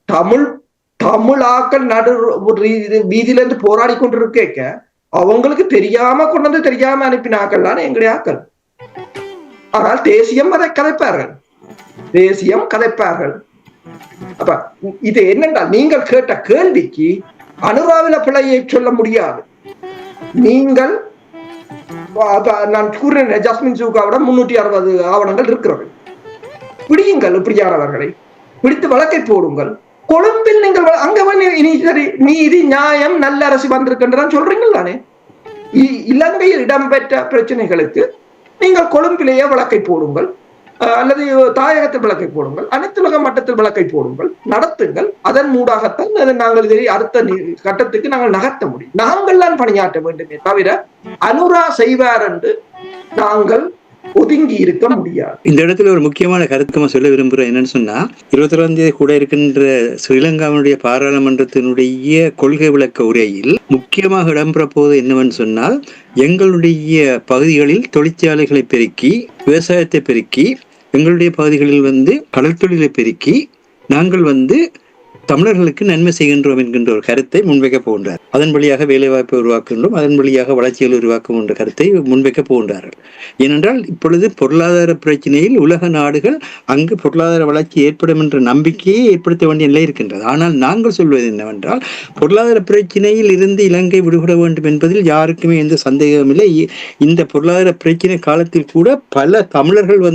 தமிழ் ஆக்கள் நடு வீதியில இருந்து போராடி கொண்டு இருக்க அவங்களுக்கு தெரியாம கொண்டு வந்து தெரியாம அனுப்பின ஆக்கள் தான் எங்களுடைய ஆக்கள். ஆனால் தேசியம் அதை கதைப்பார்கள், தேசியம் கதைப்பார்கள். அப்ப இது என்னென்றால் நீங்கள் கேட்ட கேள்விக்கு அனுராவில பிழையை சொல்ல முடியாது. நீங்கள் நான் கூறின ஜஸ்மின் சூகாவிட 360 ஆவணங்கள் இருக்கிறது. பிடியுங்கள், இப்படியானவர்களை பிடித்து வழக்கை போடுங்கள். கொழும்பில் நீங்கள் அங்க இனி சரி நீதி நியாயம் நல்ல அரசு வந்திருக்கின்றான் சொல்றீங்கள் தானே. இலங்கையில் இடம்பெற்ற பிரச்சனைகளுக்கு நீங்கள் கொழும்பிலேயே வழக்கை போடுங்கள், அல்லது தாயகத்தில் வழக்கை போடுங்கள், அனைத்துலக மட்டத்தில் வழக்கை போடுங்கள், நடத்துங்கள். அதன் மூடாகத்தான் நாங்கள் இதை அடுத்த கட்டத்துக்கு நாங்கள் நகர்த்த முடியும். நாங்கள் தான் பணியாற்ற வேண்டுமே தவிர அனுரா செய்வார் என்று நாங்கள் ஒதுங்கி இருக்க முடியாது.
இந்த இடத்துல ஒரு முக்கியமான கருத்துக்கமா சொல்ல விரும்புறேன். என்னன்னு சொன்னா 21ஆம் தேதி கூட இருக்கின்ற ஸ்ரீலங்காவினுடைய பாராளுமன்றத்தினுடைய கொள்கை விளக்க உரையில் முக்கியமாக இடம்பெற போவது என்னவென்று சொன்னால், எங்களுடைய பகுதிகளில் தொழிற்சாலைகளை பெருக்கி, விவசாயத்தை பெருக்கி, எங்களுடைய பகுதிகளில் கடல் தொழிலை பெருக்கி நாங்கள் தமிழர்களுக்கு நன்மை செய்கின்றோம் என்கின்ற ஒரு கருத்தை முன்வைக்க போகின்றார். அதன் வழியாக வேலைவாய்ப்பை உருவாக்குகின்றோம், அதன் வழியாக வளர்ச்சிகள் உருவாக்கும் என்ற கருத்தை முன்வைக்க போகின்றார்கள். ஏனென்றால் இப்பொழுது பொருளாதார பிரச்சனையில் உலக நாடுகள் அங்கு பொருளாதார வளர்ச்சி ஏற்படும் என்ற நம்பிக்கையை ஏற்படுத்த வேண்டிய நிலை இருக்கின்றது. ஆனால் நாங்கள் சொல்வது என்னவென்றால், பொருளாதார பிரச்சனையில் இருந்து இலங்கை விடுபட வேண்டும் என்பதில் யாருக்குமே எந்த சந்தேகமும் இல்லை. இந்த பொருளாதார பிரச்சனை காலத்தில் கூட பல தமிழர்கள்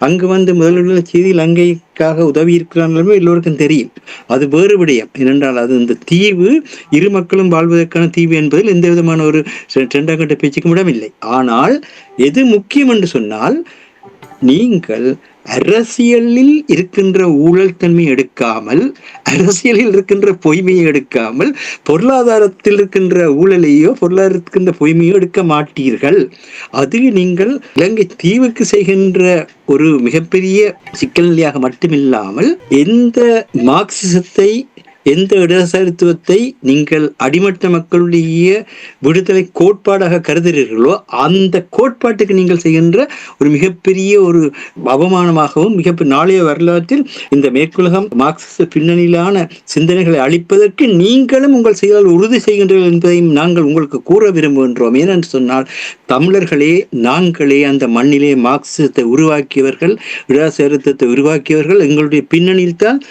அங்கு முதலீடு செய்து இலங்கைக்காக உதவி இருக்கிறார்களோ எல்லோருக்கும் தெரியும். அது வேறு விடயம். ஏனென்றால் அது இந்த தீவு இரு மக்களும் வாழ்வதற்கான தீவு என்பதில் எந்த விதமான ஒரு இரண்டாம் கட்ட பேச்சுக்கும் இடமில்லை. ஆனால் எது முக்கியம் என்று சொன்னால், நீங்கள் அரசியலில் இருக்கின்ற ஊழல் தன்மை எடுக்காமல், அரசியலில் இருக்கின்ற பொய்மையை எடுக்காமல், பொருளாதாரத்தில் இருக்கின்ற ஊழலையோ பொருளாதாரத்தில் இருக்கின்ற பொய்மையோ எடுக்க மாட்டீர்கள். அது நீங்கள் இலங்கை தீவுக்கு செய்கின்ற ஒரு மிகப்பெரிய சிக்கல் நிலையாக மட்டுமில்லாமல், எந்த மார்க்சிசத்தை, எந்த இடதுசாரித்துவத்தை நீங்கள் அடிமட்ட மக்களுடைய விடுதலை கோட்பாடாக கருதுகிறீர்களோ அந்த கோட்பாட்டுக்கு நீங்கள் செய்கின்ற ஒரு மிகப்பெரிய ஒரு அவமானமாகவும், நாளைய வரலாற்றில் இந்த மேற்குலகம் மார்க்சிச பின்னணியிலான சிந்தனைகளை அளிப்பதற்கு நீங்களும் உங்கள் செயலால் உறுதி செய்கின்றீர்கள் என்பதையும் நாங்கள் உங்களுக்கு கூற விரும்புகின்றோம். ஏனென்று சொன்னால், தமிழர்களே நாங்களே அந்த மண்ணிலே மார்க்சிசத்தை உருவாக்கியவர்கள், இடதுசாரித்துவத்தை உருவாக்கியவர்கள். எங்களுடைய பின்னணியில் தான்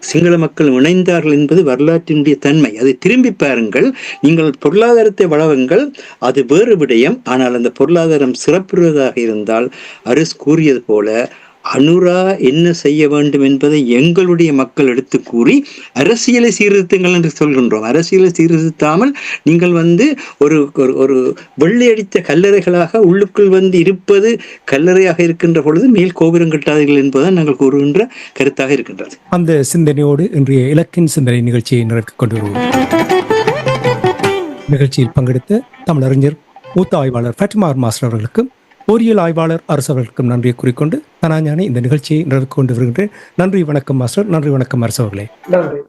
சிங்கள மக்கள் இணைந்தார்கள் என்பது வரலாற்றினுடைய தன்மை. அதை திரும்பி பாருங்கள். நீங்கள் பொருளாதாரத்தை வளவுங்கள், அது வேறு விடயம். ஆனால் அந்த பொருளாதாரம் சிறப்புறதாக இருந்தால், அரிஸ் கூறியது போல அனுரா என்ன செய்ய வேண்டும் என்பதை எங்களுடைய மக்கள் எடுத்து கூறி அரசியலை சீர்திருத்தங்கள் என்று சொல்கின்றோம். அரசியலை சீர்திருத்தாமல் நீங்கள் ஒரு ஒரு வெள்ளையடித்த கல்லறைகளாக உள்ளுக்குள் இருப்பது கல்லறையாக இருக்கின்ற பொழுது மேல் கோபுரம் கட்டாதீர்கள் என்பதுதான் நாங்கள் கூறுகின்ற கருத்தாக இருக்கின்றது.
அந்த சிந்தனையோடு இன்றைய இலக்கின் சிந்தனை நிகழ்ச்சியை நிறைவு கொண்டு வருவோம். நிகழ்ச்சியில் பங்கெடுத்த தமிழறிஞர் மூத்த ஆய்வாளர் ஃபட்டிமார் மாஸ்டர் அவர்களுக்கும் பொறியியல் ஆய்வாளர் அரசவர்களுக்கும் நன்றியை கூறிக்கொண்டு தனாஞானி இந்த நிகழ்ச்சியை நிறைவு கொண்டு வருகின்றேன். நன்றி, வணக்கம் மாஸ்டர். நன்றி, வணக்கம் அரசவர்களே.
நன்றி.